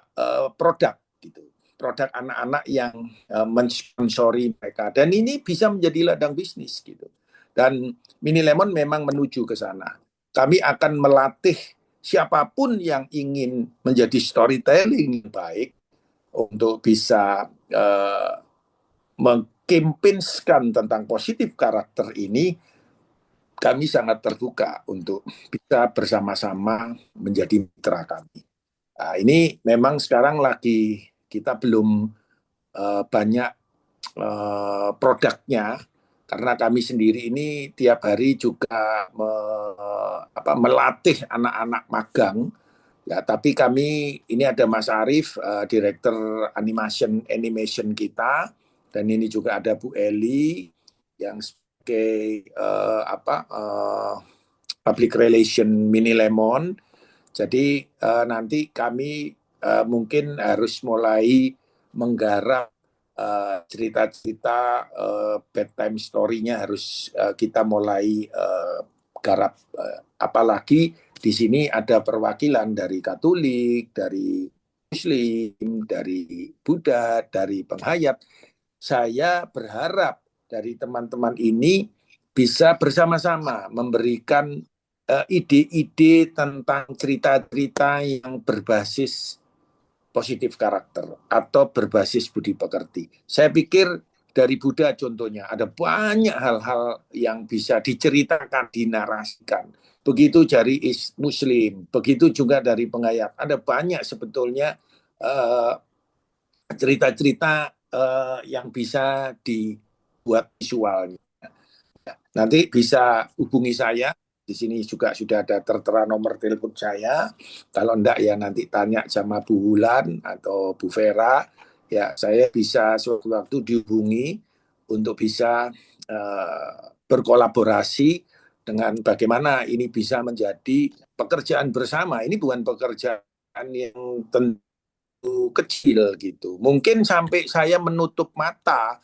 produk gitu, produk anak-anak yang mensponsori mereka, dan ini bisa menjadi ladang bisnis gitu. Dan Mini Lemon memang menuju ke sana. Kami akan melatih siapapun yang ingin menjadi storytelling baik untuk bisa mengkampanyekan tentang positif karakter ini. Kami sangat terbuka untuk bisa bersama-sama menjadi mitra kami. Nah, ini memang sekarang lagi kita belum banyak produknya, karena kami sendiri ini tiap hari juga melatih anak-anak magang. Ya, tapi kami ini ada Mas Arief, direktur animation kita, dan ini juga ada Bu Eli yang public relation Mini Lemon. Jadi nanti kami mungkin harus mulai menggarap cerita-cerita bedtime story-nya harus kita mulai garap. Apalagi di sini ada perwakilan dari Katolik, dari Muslim, dari Buddha, dari penghayat. Saya berharap dari teman-teman ini bisa bersama-sama memberikan ide-ide tentang cerita-cerita yang berbasis positif karakter atau berbasis budi pekerti. Saya pikir dari Buddha contohnya ada banyak hal-hal yang bisa diceritakan, dinarasikan. Begitu dari Muslim, begitu juga dari penghayat. Ada banyak sebetulnya cerita-cerita yang bisa dibuat visualnya. Nanti bisa hubungi saya. Di sini juga sudah ada tertera nomor telepon saya. Kalau enggak ya nanti tanya sama Bu Wulan atau Bu Vera. Ya saya bisa suatu waktu dihubungi untuk bisa berkolaborasi dengan bagaimana ini bisa menjadi pekerjaan bersama. Ini bukan pekerjaan yang tentu kecil gitu. Mungkin sampai saya menutup mata,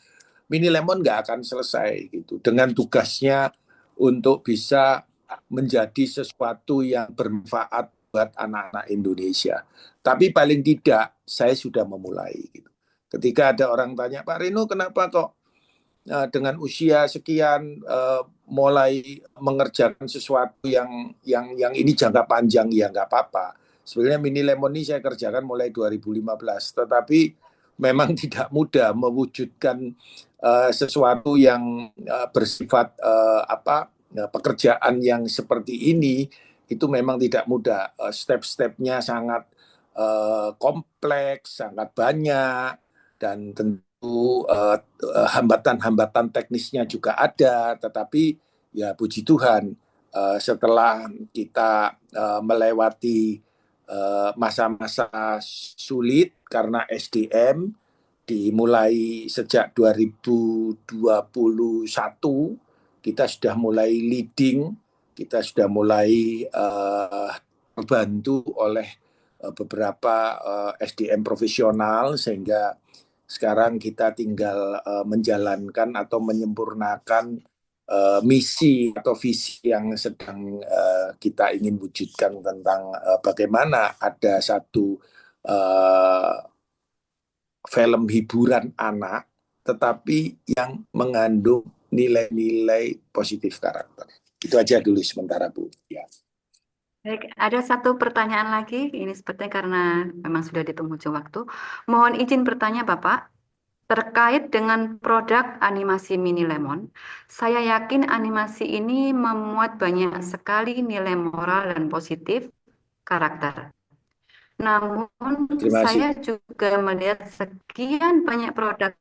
Mini Lemon nggak akan selesai gitu dengan tugasnya untuk bisa menjadi sesuatu yang bermanfaat buat anak-anak Indonesia. Tapi paling tidak saya sudah memulai gitu. Ketika ada orang tanya, Pak Rino kenapa kok dengan usia sekian mulai mengerjakan sesuatu yang ini jangka panjang, ya nggak apa-apa. Sebenarnya Mini Lemon ini saya kerjakan mulai 2015, tetapi memang tidak mudah mewujudkan sesuatu yang bersifat pekerjaan yang seperti ini. Itu memang tidak mudah. Step-stepnya sangat kompleks, sangat banyak, dan tentu hambatan-hambatan teknisnya juga ada. Tetapi ya puji Tuhan, setelah kita melewati masa-masa sulit karena SDM, dimulai sejak 2021 kita sudah mulai leading, kita sudah mulai terbantu oleh beberapa SDM profesional, sehingga sekarang kita tinggal menjalankan atau menyempurnakan misi atau visi yang sedang kita ingin wujudkan tentang bagaimana ada satu film hiburan anak tetapi yang mengandung nilai-nilai positif karakter. Itu aja dulu sementara, Bu. Ya.
Baik, ada satu pertanyaan lagi. Ini sepertinya karena memang sudah di penghujung waktu. Mohon izin bertanya, Bapak. Terkait dengan produk animasi Mini Lemon, saya yakin animasi ini memuat banyak sekali nilai moral dan positif karakter. Namun saya juga melihat sekian banyak produk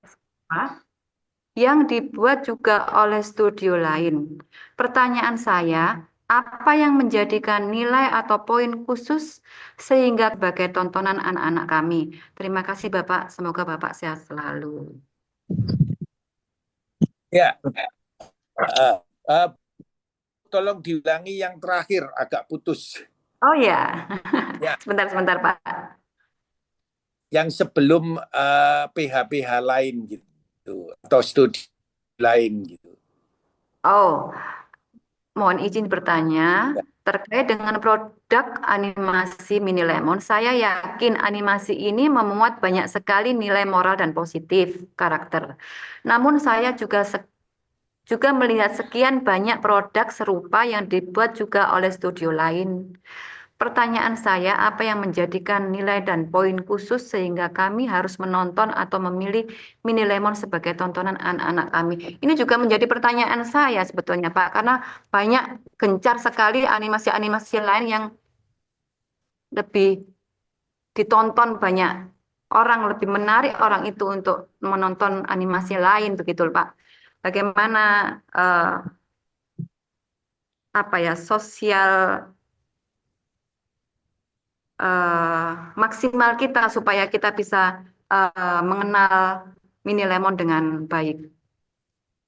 yang dibuat juga oleh studio lain. Pertanyaan saya, apa yang menjadikan nilai atau poin khusus sehingga sebagai tontonan anak-anak kami? Terima kasih Bapak, semoga Bapak sehat selalu.
Ya, tolong diulangi yang terakhir, agak putus.
Oh ya, sebentar Pak.
Yang sebelum PH-PH lain gitu, atau studi lain gitu.
Oh, mohon izin bertanya. Terkait dengan produk animasi Mini Lemon, saya yakin animasi ini memuat banyak sekali nilai moral dan positif karakter. Namun saya juga melihat sekian banyak produk serupa yang dibuat juga oleh studio lain. Pertanyaan saya, apa yang menjadikan nilai dan poin khusus sehingga kami harus menonton atau memilih Mini Lemon sebagai tontonan anak-anak kami? Ini juga menjadi pertanyaan saya sebetulnya, Pak, karena banyak gencar sekali animasi-animasi lain yang lebih ditonton banyak orang, lebih menarik orang itu untuk menonton animasi lain, begitu, Pak. Bagaimana sosial maksimal kita supaya kita bisa mengenal Mini Lemon dengan baik.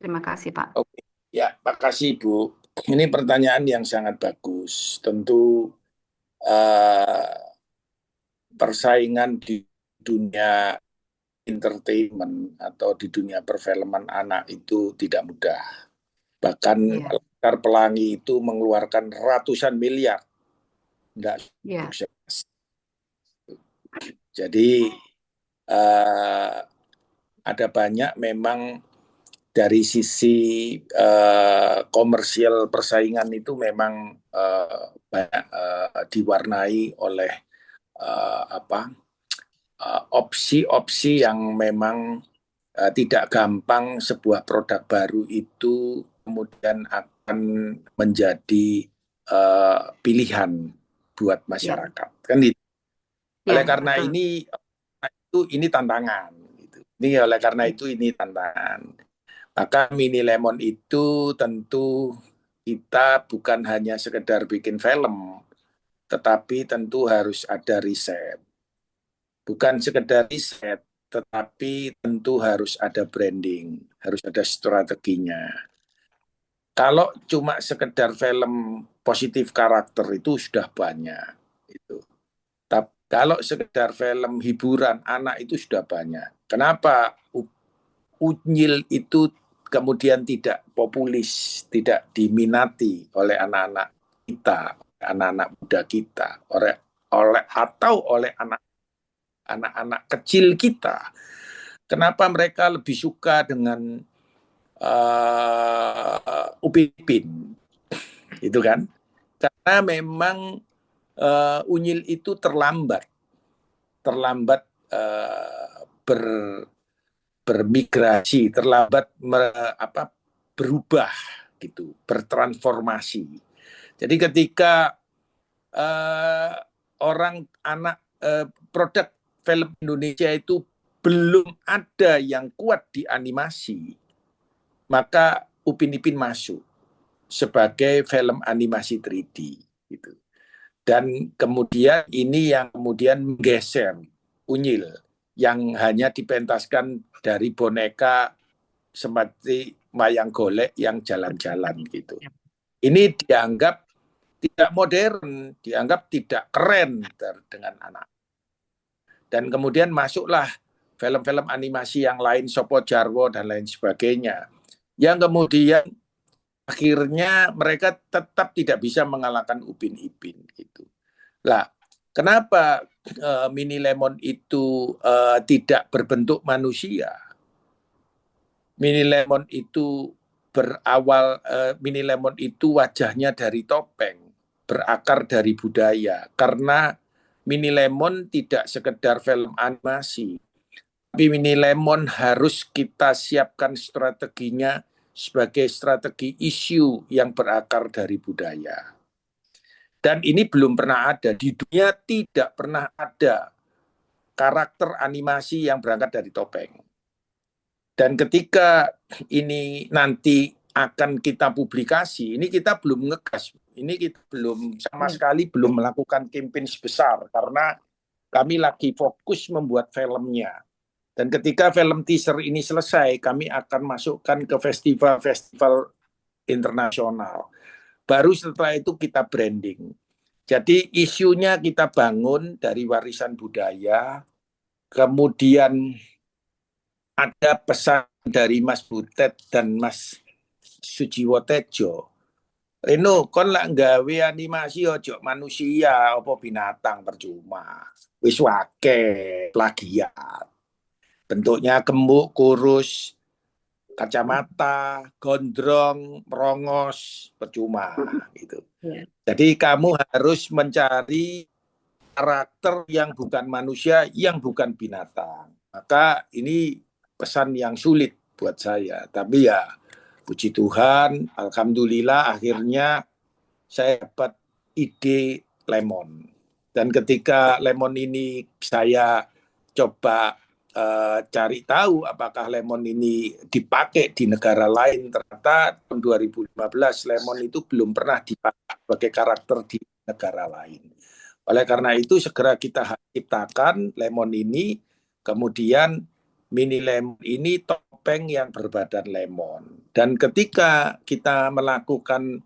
Terima kasih, Pak.
Oke. Ya, makasih Bu. Ini pertanyaan yang sangat bagus. Tentu persaingan di dunia entertainment atau di dunia perfilman anak itu tidak mudah. Bahkan
Iya,
Laskar Pelangi itu mengeluarkan ratusan miliar, tidak
iya,
sukses. Jadi ada banyak memang dari sisi komersial persaingan itu memang banyak diwarnai oleh opsi-opsi yang memang tidak gampang sebuah produk baru itu kemudian akan menjadi pilihan buat
iya,
masyarakat. Kan itu.
iya,
Oleh karena
betul.
ini tantangan. Gitu. Ini oleh karena
Iya,
itu ini tantangan. Maka Mini Lemon itu tentu kita bukan hanya sekedar bikin film, tetapi tentu harus ada riset. Bukan sekedar riset, tetapi tentu harus ada branding, harus ada strateginya. Kalau cuma sekedar film positif karakter itu sudah banyak. Itu. Tapi kalau sekedar film hiburan anak itu sudah banyak. Kenapa Unyil itu kemudian tidak populis, tidak diminati oleh anak-anak kita, anak-anak muda kita, oleh anak-anak kecil kita. Kenapa mereka lebih suka dengan Upin Ipin, itu kan? Karena memang Unyil itu terlambat bermigrasi, terlambat berubah gitu, bertransformasi. Jadi ketika produk film Indonesia itu belum ada yang kuat di animasi, maka Upin Ipin masuk sebagai film animasi 3D gitu. Dan kemudian ini yang kemudian menggeser Unyil yang hanya dipentaskan dari boneka seperti wayang golek yang jalan-jalan gitu. Ini dianggap tidak modern, dianggap tidak keren dengan anak. Dan kemudian masuklah film-film animasi yang lain, Sopo Jarwo dan lain sebagainya. Yang kemudian akhirnya mereka tetap tidak bisa mengalahkan Upin Ipin gitu. Lah, kenapa Mini Lemon itu tidak berbentuk manusia? Mini Lemon itu Mini Lemon itu wajahnya dari topeng, berakar dari budaya. Karena Mini Lemon tidak sekedar film animasi, tapi Mini Lemon harus kita siapkan strateginya sebagai strategi isu yang berakar dari budaya. Dan ini belum pernah ada. Di dunia tidak pernah ada karakter animasi yang berangkat dari topeng. Dan ketika ini nanti akan kita publikasi, ini kita belum ngegas. Ini kita belum sama sekali belum melakukan campaign sebesar karena kami lagi fokus membuat filmnya. Dan ketika film teaser ini selesai, kami akan masukkan ke festival-festival internasional. Baru setelah itu kita branding. Jadi isunya kita bangun dari warisan budaya, kemudian ada pesan dari Mas Butet dan Mas Sujiwo Tejo. Reno, kon lak gawe animasi ojo manusia apa binatang percuma. Wis wake plagiat. Bentuknya gemuk, kurus, kacamata, gondrong, merongos, percuma gitu. Jadi kamu harus mencari karakter yang bukan manusia, yang bukan binatang. Maka ini pesan yang sulit buat saya. Tapi ya puji Tuhan, alhamdulillah akhirnya saya dapat ide lemon. Dan ketika lemon ini saya coba cari tahu apakah lemon ini dipakai di negara lain, ternyata tahun 2015 lemon itu belum pernah dipakai sebagai karakter di negara lain. Oleh karena itu segera kita ciptakan lemon ini, kemudian Mini Lemon ini topeng yang berbadan lemon. Dan ketika kita melakukan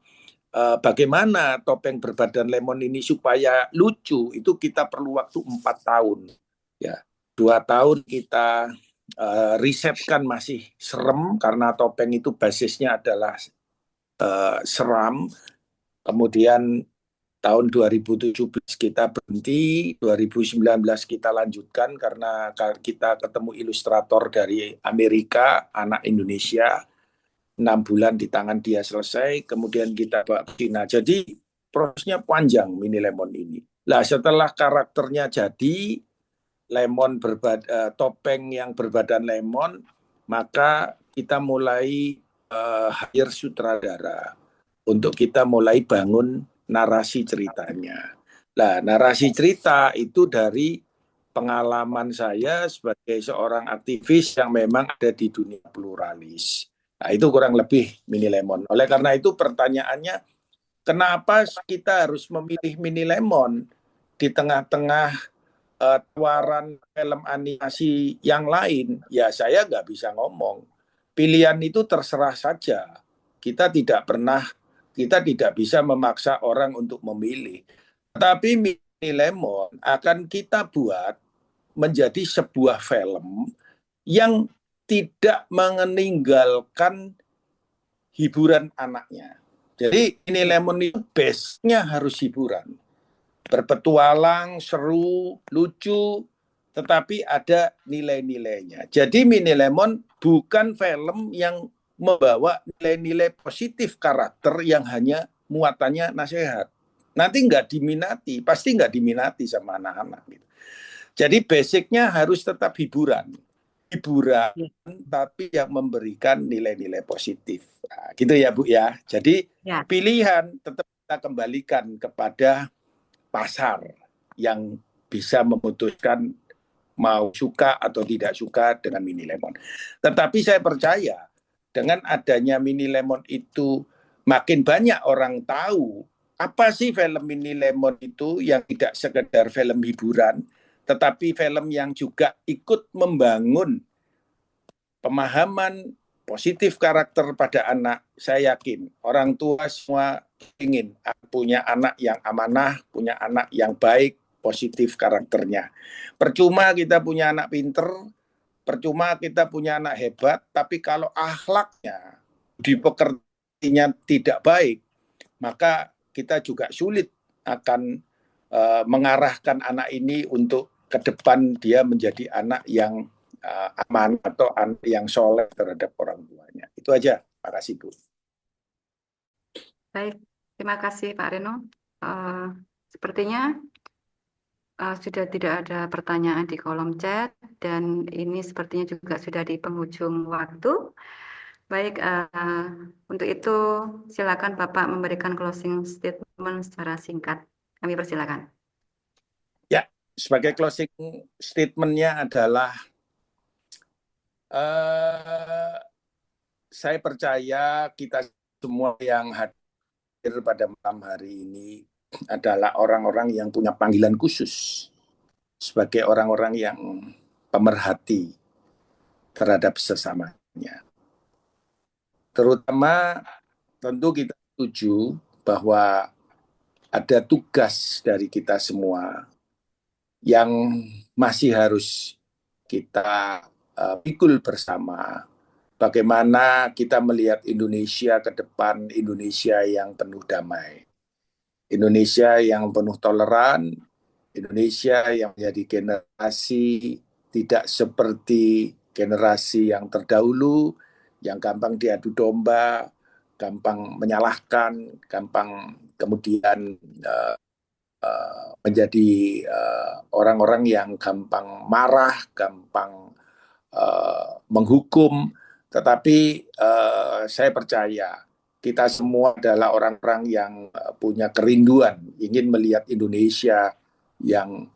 bagaimana topeng berbadan lemon ini supaya lucu, itu kita perlu waktu 4 tahun. Ya, 2 tahun kita risetkan masih serem karena topeng itu basisnya adalah seram. Kemudian tahun 2017 kita berhenti, 2019 kita lanjutkan karena kita ketemu ilustrator dari Amerika, anak Indonesia, 6 bulan di tangan dia selesai, kemudian kita bawa ke China. Jadi prosesnya panjang mini lemon ini. Nah, setelah karakternya jadi, topeng yang berbadan lemon, maka kita mulai hire sutradara untuk kita mulai bangun narasi ceritanya. Nah, narasi cerita itu dari pengalaman saya sebagai seorang aktivis yang memang ada di dunia pluralis. Nah, itu kurang lebih mini lemon. Oleh karena itu pertanyaannya, kenapa kita harus memilih mini lemon di tengah-tengah tawaran film animasi yang lain? Ya, saya nggak bisa ngomong. Pilihan itu terserah saja. Kita tidak bisa memaksa orang untuk memilih. Tapi Mini Lemon akan kita buat menjadi sebuah film yang tidak meninggalkan hiburan anaknya. Jadi Mini Lemon itu base-nya harus hiburan. Berpetualang, seru, lucu, tetapi ada nilai-nilainya. Jadi Mini Lemon bukan film yang membawa nilai-nilai positif karakter yang hanya muatannya nasihat. Nanti nggak diminati, pasti nggak diminati sama anak-anak. Jadi basicnya harus tetap hiburan. Hiburan, tapi yang memberikan nilai-nilai positif. Nah, gitu ya Bu ya. Jadi pilihan tetap kita kembalikan kepada pasar yang bisa memutuskan mau suka atau tidak suka dengan Mini Lemon. Tetapi saya percaya dengan adanya Mini Lemon itu makin banyak orang tahu apa sih film Mini Lemon itu yang tidak sekedar film hiburan, tetapi film yang juga ikut membangun pemahaman positif karakter pada anak. Saya yakin orang tua semua ingin punya anak yang amanah, punya anak yang baik, positif karakternya. Percuma kita punya anak pinter, percuma kita punya anak hebat, tapi kalau akhlaknya di pekertinya tidak baik, maka kita juga sulit akan mengarahkan anak ini untuk ke depan dia menjadi anak yang aman atau anak yang soleh terhadap orang tuanya. Itu aja. Terima kasih Bu.
Baik, terima kasih Pak Reno. Sepertinya sudah tidak ada pertanyaan di kolom chat dan ini sepertinya juga sudah di penghujung waktu. Baik, untuk itu silakan Bapak memberikan closing statement secara singkat. Kami persilakan.
Ya, sebagai closing statement-nya adalah saya percaya kita semua yang hadir pada malam hari ini adalah orang-orang yang punya panggilan khusus sebagai orang-orang yang pemerhati terhadap sesamanya. Terutama tentu kita setuju bahwa ada tugas dari kita semua yang masih harus kita pikul bersama. Bagaimana kita melihat Indonesia ke depan, Indonesia yang penuh damai. Indonesia yang penuh toleran, Indonesia yang menjadi generasi tidak seperti generasi yang terdahulu, yang gampang diadu domba, gampang menyalahkan, gampang kemudian menjadi orang-orang yang gampang marah, gampang menghukum. Tetapi saya percaya kita semua adalah orang-orang yang punya kerinduan, ingin melihat Indonesia yang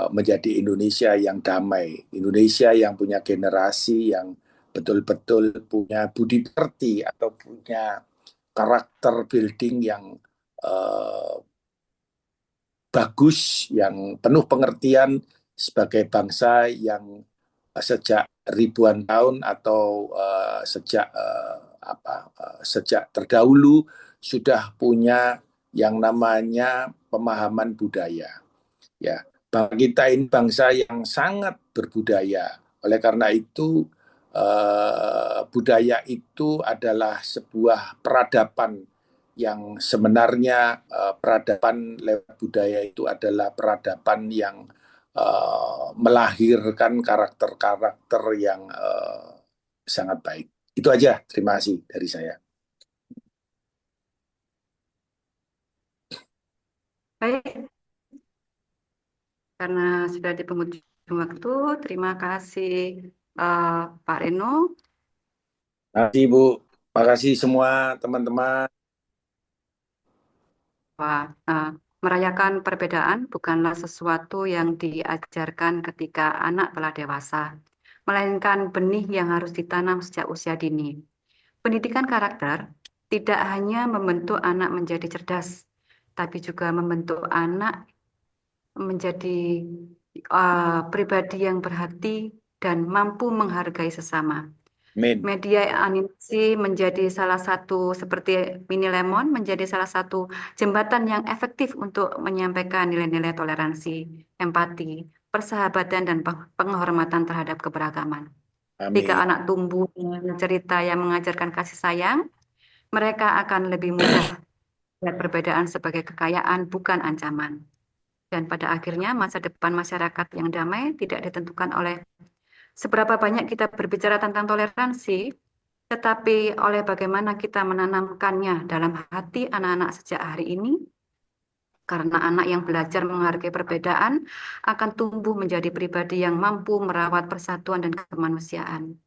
menjadi Indonesia yang damai, Indonesia yang punya generasi yang betul-betul punya budi pekerti atau punya karakter building yang bagus, yang penuh pengertian sebagai bangsa yang sejak ribuan tahun atau sejak terdahulu sudah punya yang namanya pemahaman budaya. Ya, kita ini bangsa yang sangat berbudaya. Oleh karena itu, budaya itu adalah sebuah peradaban yang sebenarnya peradaban lewat budaya itu adalah peradaban yang melahirkan karakter-karakter yang sangat baik. Itu aja, terima kasih dari saya.
Baik, karena sudah di penghujung waktu, terima kasih Pak Reno.
Terima kasih Bu, terima kasih semua teman-teman.
Merayakan perbedaan bukanlah sesuatu yang diajarkan ketika anak telah dewasa, melainkan benih yang harus ditanam sejak usia dini. Pendidikan karakter tidak hanya membentuk anak menjadi cerdas, tapi juga membentuk anak menjadi pribadi yang berhati dan mampu menghargai sesama. Media animasi menjadi salah satu, seperti Mini Lemon, menjadi salah satu jembatan yang efektif untuk menyampaikan nilai-nilai toleransi, empati, persahabatan, dan penghormatan terhadap keberagaman. Jika anak tumbuh dengan cerita yang mengajarkan kasih sayang, mereka akan lebih mudah melihat perbedaan sebagai kekayaan, bukan ancaman. Dan pada akhirnya, masa depan masyarakat yang damai tidak ditentukan oleh seberapa banyak kita berbicara tentang toleransi, tetapi oleh bagaimana kita menanamkannya dalam hati anak-anak sejak hari ini. Karena anak yang belajar menghargai perbedaan akan tumbuh menjadi pribadi yang mampu merawat persatuan dan kemanusiaan.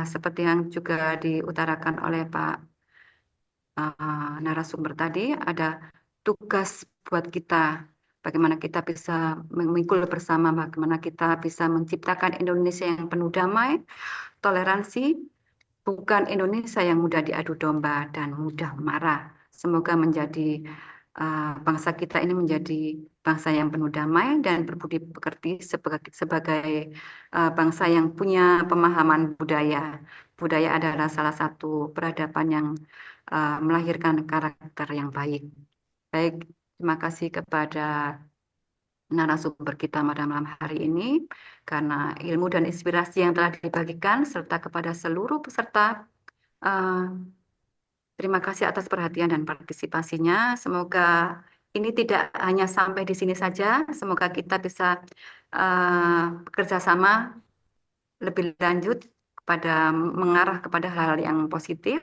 Seperti yang juga diutarakan oleh Pak narasumber tadi, ada tugas buat kita. Bagaimana kita bisa memikul bersama, bagaimana kita bisa menciptakan Indonesia yang penuh damai, toleransi, bukan Indonesia yang mudah diadu domba dan mudah marah. Semoga menjadi bangsa kita ini menjadi bangsa yang penuh damai dan berbudi pekerti sebagai bangsa yang punya pemahaman budaya. Budaya adalah salah satu peradaban yang melahirkan karakter yang baik. Baik, terima kasih kepada narasumber kita pada malam hari ini karena ilmu dan inspirasi yang telah dibagikan serta kepada seluruh peserta. Terima kasih atas perhatian dan partisipasinya. Semoga ini tidak hanya sampai di sini saja. Semoga kita bisa bekerja sama lebih lanjut mengarah kepada hal-hal yang positif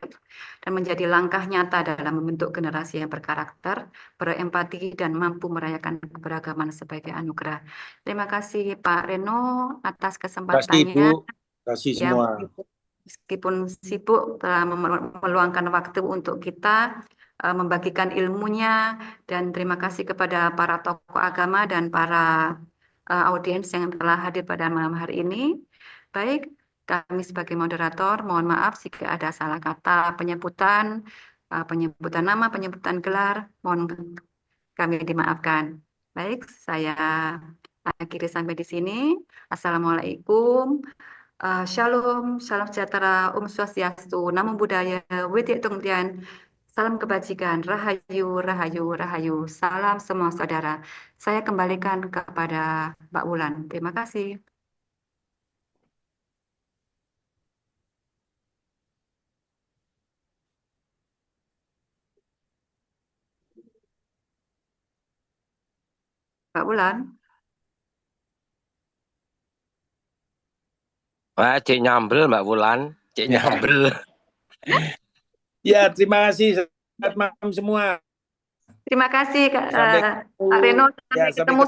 dan menjadi langkah nyata dalam membentuk generasi yang berkarakter, berempati, dan mampu merayakan keberagaman sebagai anugerah. Terima kasih Pak Reno atas kesempatannya.
Terima kasih Bu, terima kasih semua.
Meskipun sibuk telah meluangkan waktu untuk kita membagikan ilmunya, dan terima kasih kepada para tokoh agama dan para audiens yang telah hadir pada malam hari ini. Baik, kami sebagai moderator mohon maaf jika ada salah kata penyebutan nama, penyebutan gelar, mohon kami dimaafkan. Baik, saya akhiri sampai di sini. Assalamualaikum. Shalom, salam sejahtera, Swastiastu, Namo Buddhaya, Witi Tungtian, salam kebajikan, Rahayu, Rahayu, Rahayu, salam semua saudara. Saya kembalikan kepada Mbak Wulan. Terima kasih. Mbak Wulan.
Wah, Cik nyambel Mbak Wulan, Cik nyambel.
Ya, terima kasih. Selamat malam semua.
Terima kasih Kak Reno. Sampai ketemu.